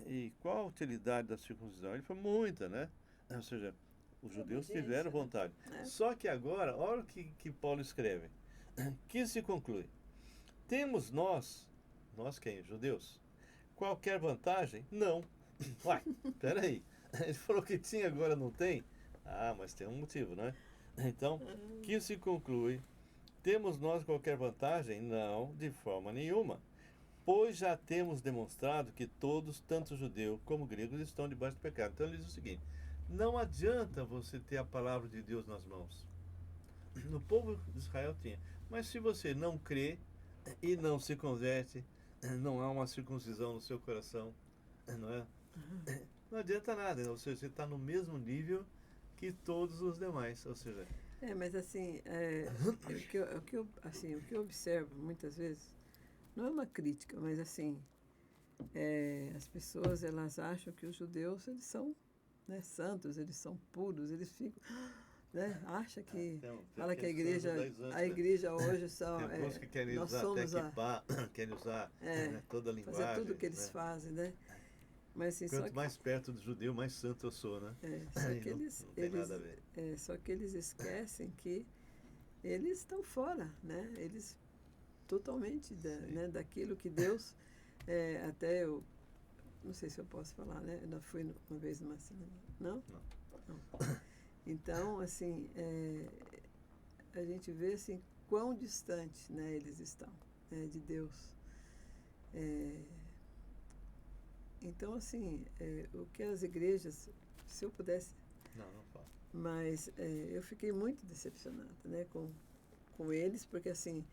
E qual a utilidade da circuncisão? Ele falou, muita, né? Ou seja, os judeus tiveram vontade. Só que agora, olha o que Paulo escreve. Que se conclui? Temos nós quem? Judeus? Qualquer vantagem? Não. Uai, peraí. Ele falou que tinha, agora não tem? Ah, mas tem um motivo, né? Então, que se conclui? Temos nós qualquer vantagem? Não, de forma nenhuma. Pois já temos demonstrado que todos, tanto judeu como gregos, estão debaixo do pecado. Então ele diz o seguinte, não adianta você ter a palavra de Deus nas mãos. No povo de Israel tinha. Mas se você não crê e não se converte, não há uma circuncisão no seu coração, não é? Não adianta nada, ou seja, você está no mesmo nível que todos os demais, ou seja... mas assim, o que eu observo muitas vezes, não é uma crítica, mas assim, as pessoas elas acham que os judeus eles são, né, santos, eles são puros, eles ficam, né, acha que fala que a igreja hoje são tem alguns que querem nós usar somos até kippah, querem usar né, toda a linguagem, fazer tudo que eles né? fazem, né? Mas assim, Quanto mais perto do judeu, mais santo eu sou, né? só que eles, não tem nada a ver. só que eles esquecem que eles estão fora, né? Eles totalmente né, daquilo que Deus até eu não sei se eu posso falar, né? Eu fui uma vez numa cinema. Não? Não. Então, assim, a gente vê assim quão distante, né, eles estão, né, de Deus. Então, assim, o que as igrejas, se eu pudesse... Não falo. Mas eu fiquei muito decepcionada, né, com eles, porque, assim,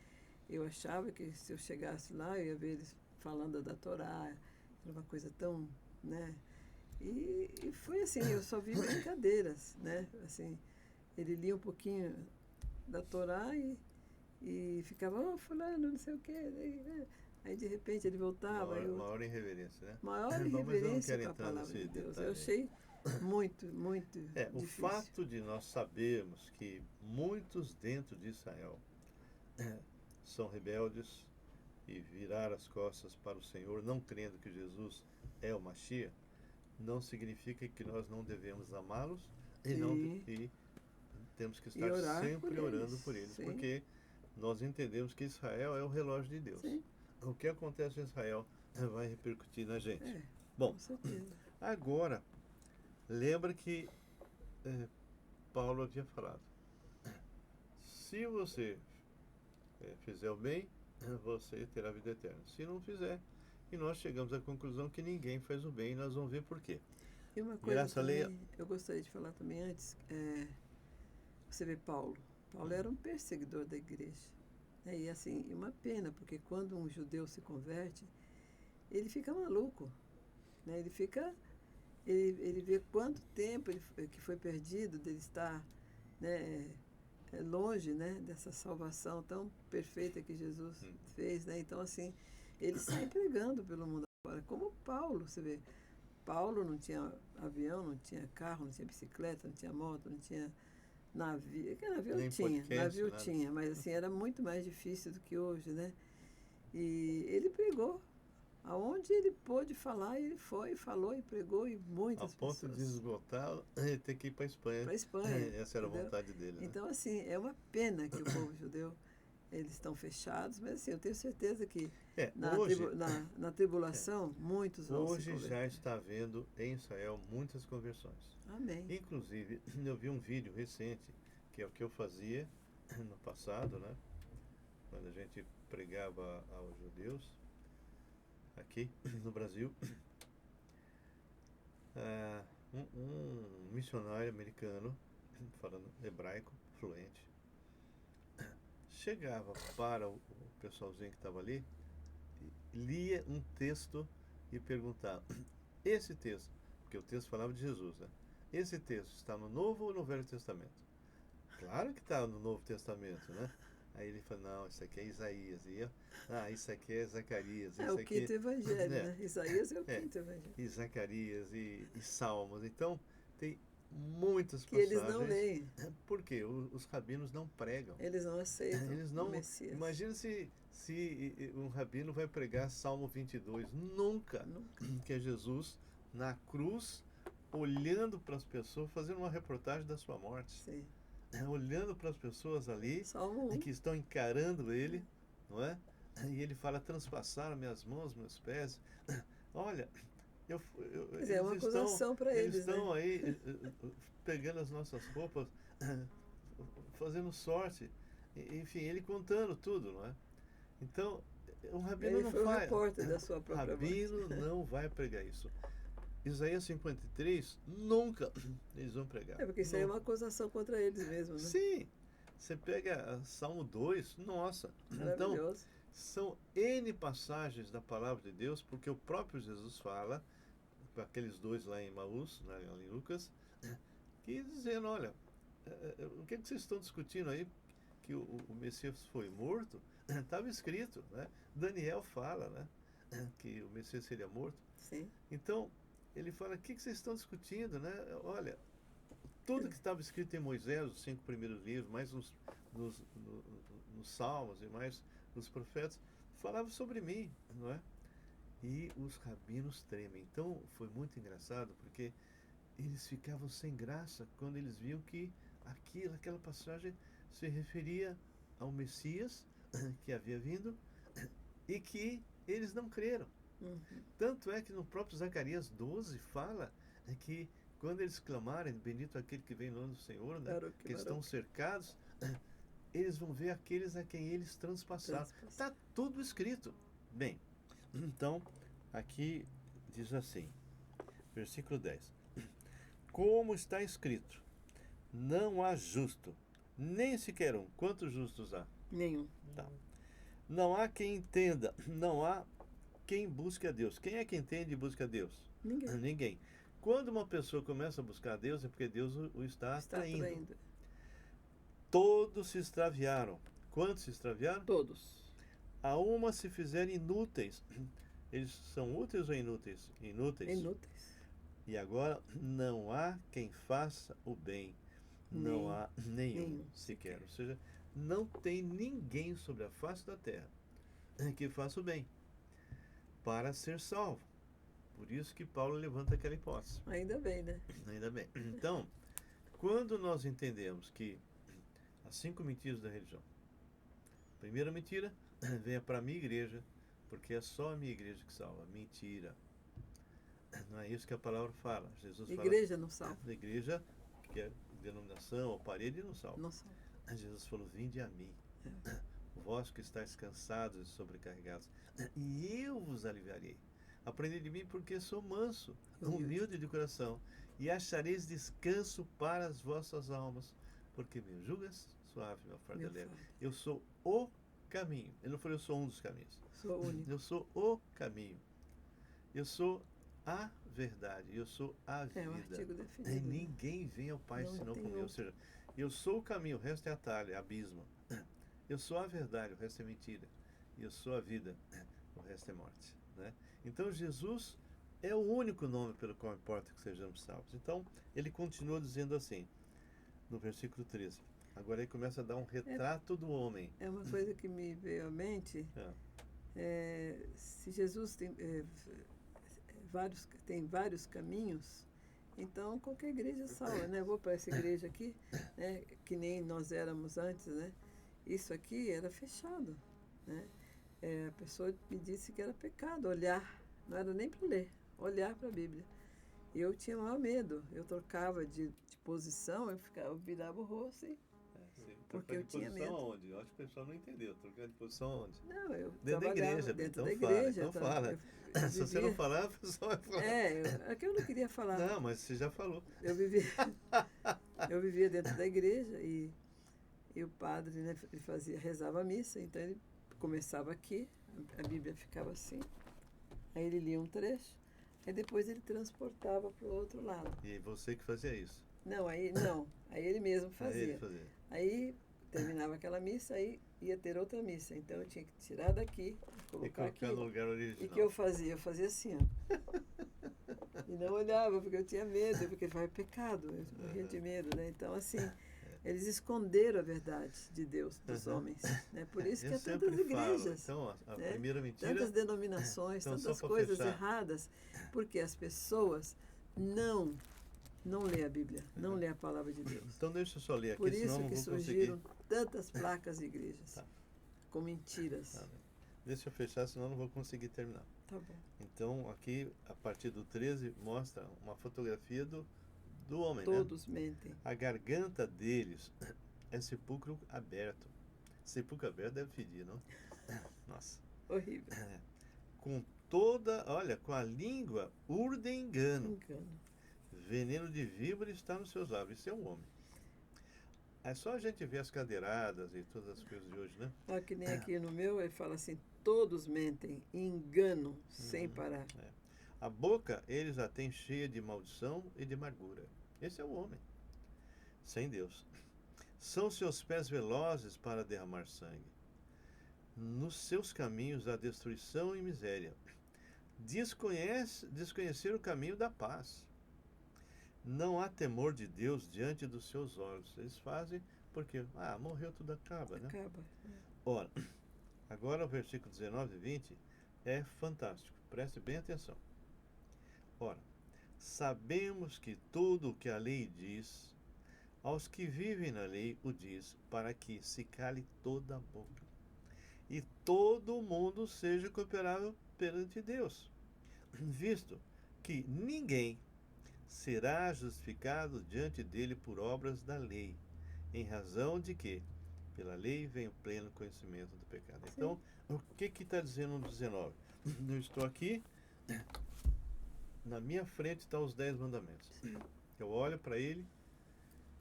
eu achava que se eu chegasse lá, eu ia ver eles falando da Torá, era uma coisa tão, né? E foi assim, eu só vi brincadeiras, né? Assim, ele lia um pouquinho da Torá e ficava, fulano, não sei o quê. Aí, de repente, ele voltava. Maior irreverência, né? Maior irreverência com a palavra de Deus. Eu achei muito, muito difícil. O fato de nós sabermos que muitos dentro de Israel são rebeldes e viraram as costas para o Senhor, não crendo que Jesus é o Mashiach, não significa que nós não devemos amá-los e temos que estar sempre orando por eles, porque nós entendemos que Israel é o relógio de Deus. Sim. O que acontece em Israel vai repercutir na gente. Bom, com certeza. Agora, lembra que Paulo havia falado, se você fizer o bem, você terá vida eterna. Se não fizer, e nós chegamos à conclusão que ninguém faz o bem, e nós vamos ver por quê. E uma coisa também, eu gostaria de falar também antes, você vê Paulo era um perseguidor da igreja, né? E assim, uma pena, porque quando um judeu se converte, ele fica maluco, né? Ele vê quanto tempo que foi perdido dele estar, né, longe, né, dessa salvação tão perfeita que Jesus fez, né? Então, assim, ele sai pregando pelo mundo afora, como Paulo, você vê. Paulo não tinha avião, não tinha carro, não tinha bicicleta, não tinha moto, não tinha navio. Navio Nem tinha, podcast, navio nada. tinha, mas assim, era muito mais difícil do que hoje, né? E ele pregou. Aonde ele pôde falar, ele foi, falou e pregou e muitas pessoas. A ponto de esgotar, ele ter que ir para a Espanha. Para a Espanha. Essa era entendeu? a vontade dele. Né? Então, assim, é uma pena que o povo judeu, eles estão fechados, mas assim, eu tenho certeza que na tribulação, muitos vão se converter. Hoje já está havendo em Israel muitas conversões. Amém. Inclusive, eu vi um vídeo recente, que é o que eu fazia no passado, né? Quando a gente pregava aos judeus, aqui no Brasil, um missionário americano, falando hebraico, fluente, chegava para o pessoalzinho que estava ali, lia um texto e perguntava, esse texto, porque o texto falava de Jesus, né? Esse texto está no Novo ou no Velho Testamento? Claro que está no Novo Testamento, né? Aí ele falou, não, isso aqui é Isaías. E eu, isso aqui é Zacarias. É o quinto evangelho, né? Isaías é o quinto evangelho. E Zacarias e Salmos. Então, tem muitas que passagens. Eles não leem. Por quê? Os rabinos não pregam. Eles não aceitam Eles não, o Messias. Imagina se um rabino vai pregar Salmo 22. Nunca. Que é Jesus na cruz, olhando para as pessoas, fazendo uma reportagem da sua morte. Sim. Olhando para as pessoas ali que estão encarando ele, não é? E ele fala, transpassaram minhas mãos, meus pés. Olha, é uma acusação para eles. Eles estão aí pegando as nossas roupas, fazendo sorte. Enfim, ele contando tudo, não é? Então, um rabino ele não foi faz. O repórter da sua própria rabino morte. Não vai pregar isso. Isaías 53, nunca eles vão pregar. Porque isso aí é uma acusação contra eles mesmos, né? Sim. Você pega Salmo 2, nossa. Então, são N passagens da palavra de Deus, porque o próprio Jesus fala, para aqueles dois lá em Maús, lá em Lucas, que dizendo, olha, o que vocês estão discutindo aí? Que o Messias foi morto? Estava escrito, né? Daniel fala, né? que o Messias seria morto. Sim. Então, ele fala, o que vocês estão discutindo, né? Olha, tudo que estava escrito em Moisés, os 5 primeiros livros, mais nos Salmos e mais nos profetas, falava sobre mim, não é? E os rabinos tremem. Então, foi muito engraçado, porque eles ficavam sem graça quando eles viam que aquela passagem se referia ao Messias que havia vindo e que eles não creram. Uhum. Tanto é que no próprio Zacarias 12 fala que quando eles clamarem, bendito aquele que vem no nome do Senhor, né, que estão cercados, eles vão ver aqueles a quem eles transpassaram. Está tudo escrito. Bem, então, aqui diz assim, versículo 10. Como está escrito, não há justo, nem sequer um. Quantos justos há? Nenhum. Tá. Não há quem entenda, não há quem busque a Deus. Quem é que entende e busca a Deus? Ninguém. Ninguém. Quando uma pessoa começa a buscar a Deus, é porque Deus o está atraindo. Todos se extraviaram. Quantos se extraviaram? Todos. A uma se fizeram inúteis. Eles são úteis ou inúteis? Inúteis. Inúteis. E agora não há quem faça o bem. Não há nenhum sequer. Ou seja, não tem ninguém sobre a face da terra que faça o bem para ser salvo. Por isso que Paulo levanta aquela hipótese. Ainda bem, né? Ainda bem. Então, quando nós entendemos que as 5 mentiras da religião, primeira mentira, venha para a minha igreja, porque é só a minha igreja que salva. Mentira. Não é isso que a palavra fala. Jesus fala. Igreja não salva. A igreja, que é denominação ou parede, não salva. Não salva. Jesus falou, vinde a mim, vós que estáis cansados e sobrecarregados, e eu vos aliviarei. Aprendei de mim porque sou manso, humilde de coração, e achareis descanso para as vossas almas, porque meu jugo é suave, meu fardo é leve. Eu sou o caminho. Ele não falou, eu sou um dos caminhos. Sou único. Eu sou o caminho. Eu sou a verdade. Eu sou a vida. É um artigo definido. E ninguém vem ao Pai senão por mim. Ou seja, eu sou o caminho, o resto é atalho, é abismo. Eu sou a verdade, o resto é mentira. E eu sou a vida, o resto é morte. Né? Então Jesus é o único nome pelo qual importa que sejamos salvos. Então ele continua dizendo assim, no versículo 13. Agora ele começa a dar um retrato do homem. É uma coisa que me veio à mente. Se Jesus tem vários caminhos, então qualquer igreja salva, né? Eu vou para essa igreja aqui, né? Que nem nós éramos antes, né? Isso aqui era fechado, né? A pessoa me disse que era pecado olhar, não era nem para ler, olhar para a Bíblia. E eu tinha o maior medo, eu trocava de posição, eu virava o rosto e... Porque eu tinha medo. Aonde? Eu acho que o pessoal não entendeu. Trocar de posição aonde? Não, eu dentro da igreja. Dentro então da igreja. Então fala. Se você não falar, o pessoal vai falar. É que eu não queria falar. Não, mas você já falou. Eu vivia dentro da igreja e o padre, né, ele rezava a missa, então ele começava aqui, a Bíblia ficava assim, aí ele lia um trecho, aí depois ele transportava para o outro lado. E você que fazia isso? Não, aí ele mesmo fazia. Aí ele fazia. Aí terminava aquela missa, aí ia ter outra missa. Então eu tinha que tirar daqui, colocar aqui. No lugar original. E o que eu fazia? Eu fazia assim, ó. E não olhava, porque eu tinha medo, porque vai pecado. Eu morria de medo, né? Então, assim, eles esconderam a verdade de Deus, dos homens. Né? Por isso que há tantas igrejas. Então, a primeira mentira... Tantas denominações, então, tantas coisas erradas, porque as pessoas não lê a Bíblia, não lê a palavra de Deus. Então deixa eu só ler aqui, por isso senão não que vou surgiram conseguir. Tantas placas de igrejas, com mentiras. Deixa eu fechar, senão não vou conseguir terminar. Tá bom. Então aqui, a partir do 13, mostra uma fotografia do homem. Todos mentem. A garganta deles é sepulcro aberto. Sepulcro aberto deve fedir, não? Nossa. Horrível. Com a língua urdem engano. Veneno de víbora está nos seus lábios. Isso é um homem. É só a gente ver as cadeiradas e todas as coisas de hoje, né? Que nem aqui no meu, ele fala assim, todos mentem, enganam sem parar. A boca, eles a têm cheia de maldição e de amargura. Esse é o homem, sem Deus. São seus pés velozes para derramar sangue. Nos seus caminhos há destruição e miséria. desconhecer o caminho da paz. Não há temor de Deus diante dos seus olhos. Eles fazem porque, morreu, tudo acaba, né? Acaba. Ora, agora o versículo 19 e 20 é fantástico. Preste bem atenção. Ora, sabemos que tudo o que a lei diz, aos que vivem na lei o diz, para que se cale toda a boca e todo mundo seja cooperável perante Deus, visto que ninguém será justificado diante dele por obras da lei, em razão de que pela lei vem o pleno conhecimento do pecado. Sim. Então, o que está dizendo no 19? Eu estou aqui, na minha frente estão os 10 mandamentos. Sim. Eu olho para ele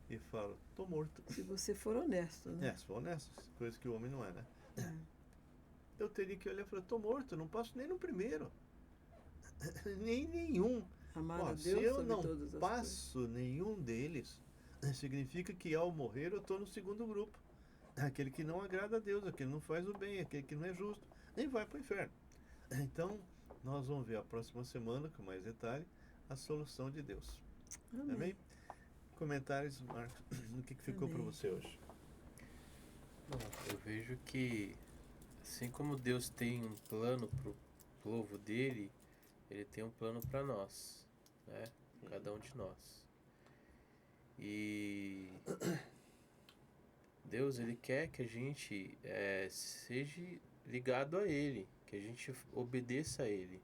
e falo, estou morto. Se você for honesto, né? Se for honesto, coisa que o homem não é, né? É. Eu teria que olhar e falar, estou morto, não passo nem no primeiro. Nem nenhum. Amar a Deus Se eu sobre não todas as passo nenhum deles, significa que ao morrer eu estou no segundo grupo. Aquele que não agrada a Deus, aquele que não faz o bem, aquele que não é justo, nem vai para o inferno. Então, nós vamos ver a próxima semana, com mais detalhe, a solução de Deus. Amém. Amém? Comentários, Marcos, o que ficou para Amém. você hoje? Eu vejo que, assim como Deus tem um plano para o povo dele, ele tem um plano para nós, né? Cada um de nós. E Deus, ele quer que a gente seja ligado a ele, que a gente obedeça a ele,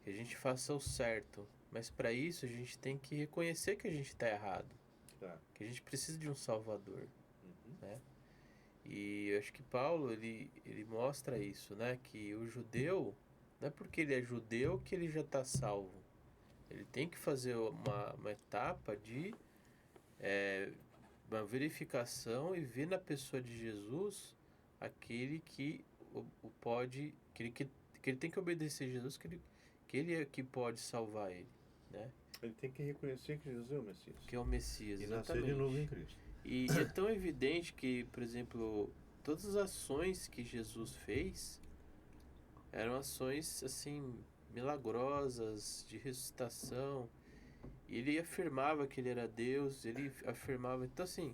que a gente faça o certo. Mas para isso a gente tem que reconhecer que a gente está errado, que a gente precisa de um Salvador, né? E eu acho que Paulo, ele mostra isso, né? Que o judeu, não é porque ele é judeu que ele já está salvo. Ele tem que fazer uma etapa de uma verificação e ver na pessoa de Jesus aquele que que ele tem que obedecer a Jesus, que ele é que pode salvar ele, né? Ele tem que reconhecer que Jesus é o Messias. Que é o Messias, e exatamente. nascer de novo em Cristo. E é tão evidente que, por exemplo, todas as ações que Jesus fez eram ações, assim, milagrosas, de ressuscitação. E ele afirmava que ele era Deus, ele afirmava... Então, assim,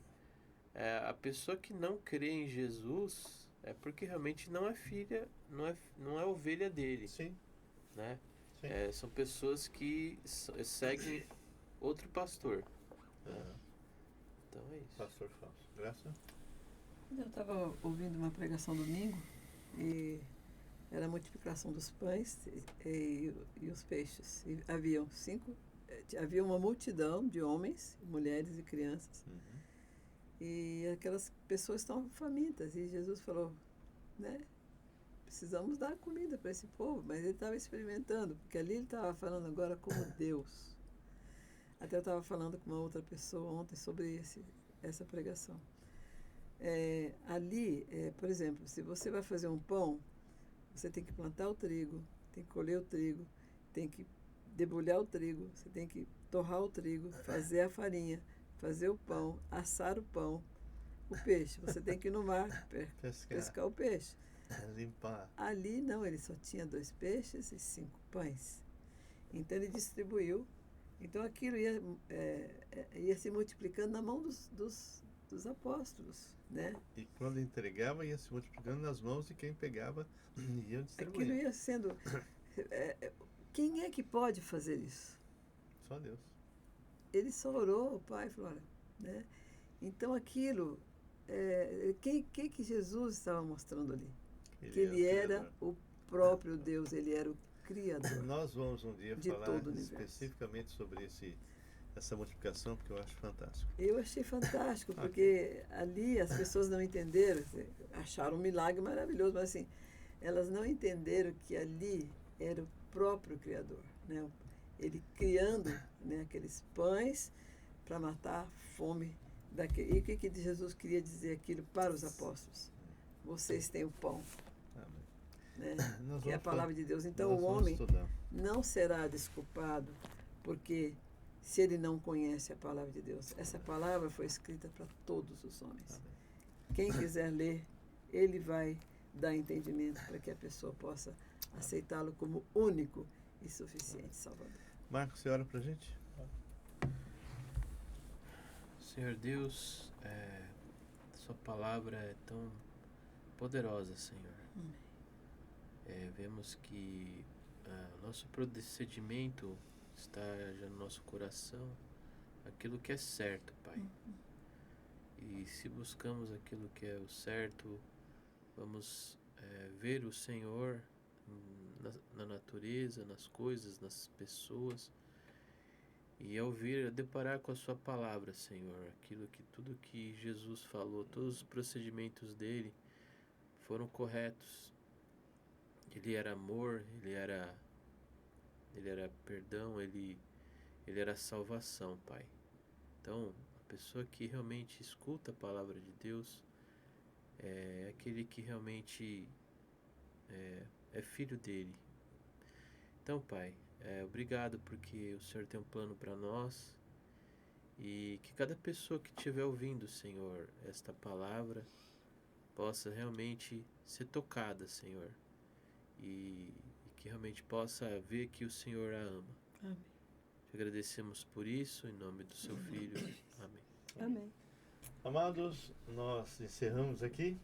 a pessoa que não crê em Jesus é porque realmente não é filha, não é ovelha dele. Sim. Né? Sim. São pessoas que seguem outro pastor. Então é isso. Pastor Fausto. Graça? Eu estava ouvindo uma pregação domingo e era a multiplicação dos pães e os peixes. E havia uma multidão de homens, mulheres e crianças. E aquelas pessoas estão famintas. E Jesus falou, né? Precisamos dar comida para esse povo. Mas ele estava experimentando, porque ali ele estava falando agora como Deus. Até eu estava falando com uma outra pessoa ontem sobre essa pregação. Ali, por exemplo, se você vai fazer um pão, você tem que plantar o trigo, tem que colher o trigo, tem que debulhar o trigo, você tem que torrar o trigo, fazer a farinha, fazer o pão, assar o pão. O peixe, você tem que ir no mar pescar o peixe. Limpar. Ali não, ele só tinha 2 peixes e 5 pães. Então ele distribuiu. Então aquilo ia se multiplicando na mão dos apóstolos, né? E quando entregava, ia se multiplicando nas mãos de quem pegava e ia distribuindo. Aquilo ia sendo... quem é que pode fazer isso? Só Deus. Ele só orou ao Pai e falou, olha, né? Então aquilo... que Jesus estava mostrando ali? Que ele era o próprio Deus, ele era o Criador. Nós vamos um dia de falar todo o universo. especificamente sobre essa multiplicação, porque eu acho fantástico. Eu achei fantástico, porque ali as pessoas não entenderam, acharam um milagre maravilhoso, mas assim, elas não entenderam que ali era o próprio Criador, né? Ele criando, né, aqueles pães para matar a fome daquele. E o que Jesus queria dizer aquilo para os apóstolos? Vocês têm o pão. Né? Que é a palavra de Deus. Então o homem não será desculpado porque se ele não conhece a palavra de Deus. Essa palavra foi escrita para todos os homens. Quem quiser ler, ele vai dá entendimento para que a pessoa possa aceitá-lo como único e suficiente Salvador. Marcos, você ora para a gente? Senhor Deus, sua palavra é tão poderosa, Senhor. Vemos que nosso procedimento está já no nosso coração, aquilo que é certo, Pai. E se buscamos aquilo que é o certo, vamos ver o Senhor na natureza, nas coisas, nas pessoas. E ao deparar com a sua palavra, Senhor, tudo que Jesus falou, todos os procedimentos dele foram corretos. Ele era amor, ele era perdão, ele era salvação, Pai. Então, a pessoa que realmente escuta a palavra de Deus é aquele que realmente é filho dele. Então, Pai, obrigado porque o Senhor tem um plano para nós e que cada pessoa que estiver ouvindo, Senhor, esta palavra possa realmente ser tocada, Senhor, e que realmente possa ver que o Senhor a ama. Amém. Te agradecemos por isso, em nome do seu Filho. Amém. Amém. Amados, nós encerramos aqui.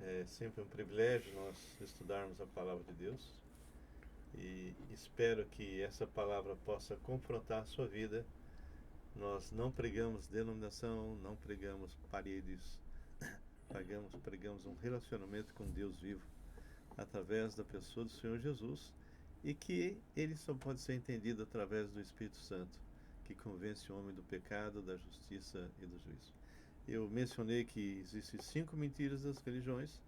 É sempre um privilégio nós estudarmos a palavra de Deus e espero que essa palavra possa confrontar a sua vida. Nós não pregamos denominação, não pregamos paredes, pregamos um relacionamento com Deus vivo através da pessoa do Senhor Jesus e que ele só pode ser entendido através do Espírito Santo, que convence o homem do pecado, da justiça e do juízo. Eu mencionei que existem 5 mentiras das religiões.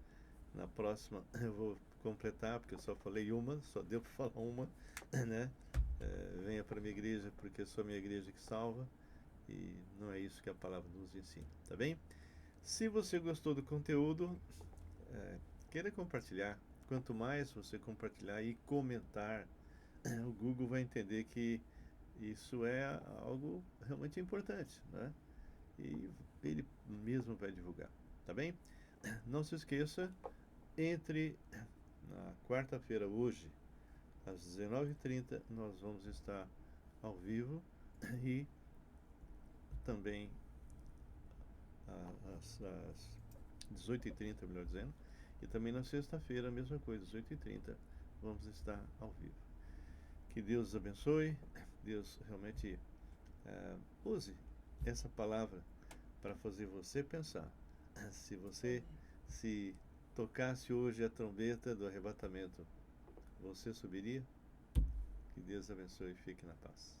Na próxima eu vou completar, porque eu só falei uma, só deu para falar uma, né? Venha para a minha igreja, porque sou a minha igreja que salva. E não é isso que a palavra nos ensina, tá bem? Se você gostou do conteúdo, queira compartilhar. Quanto mais você compartilhar e comentar, o Google vai entender que isso é algo realmente importante, né? E ele mesmo vai divulgar, tá bem? Não se esqueça, entre na quarta-feira hoje, às 19h30, nós vamos estar ao vivo e também às 18h30, melhor dizendo, e também na sexta-feira a mesma coisa, às 18h30, vamos estar ao vivo. Que Deus abençoe, Deus realmente use essa palavra para fazer você pensar. Se você se tocasse hoje a trombeta do arrebatamento, você subiria? Que Deus abençoe e fique na paz.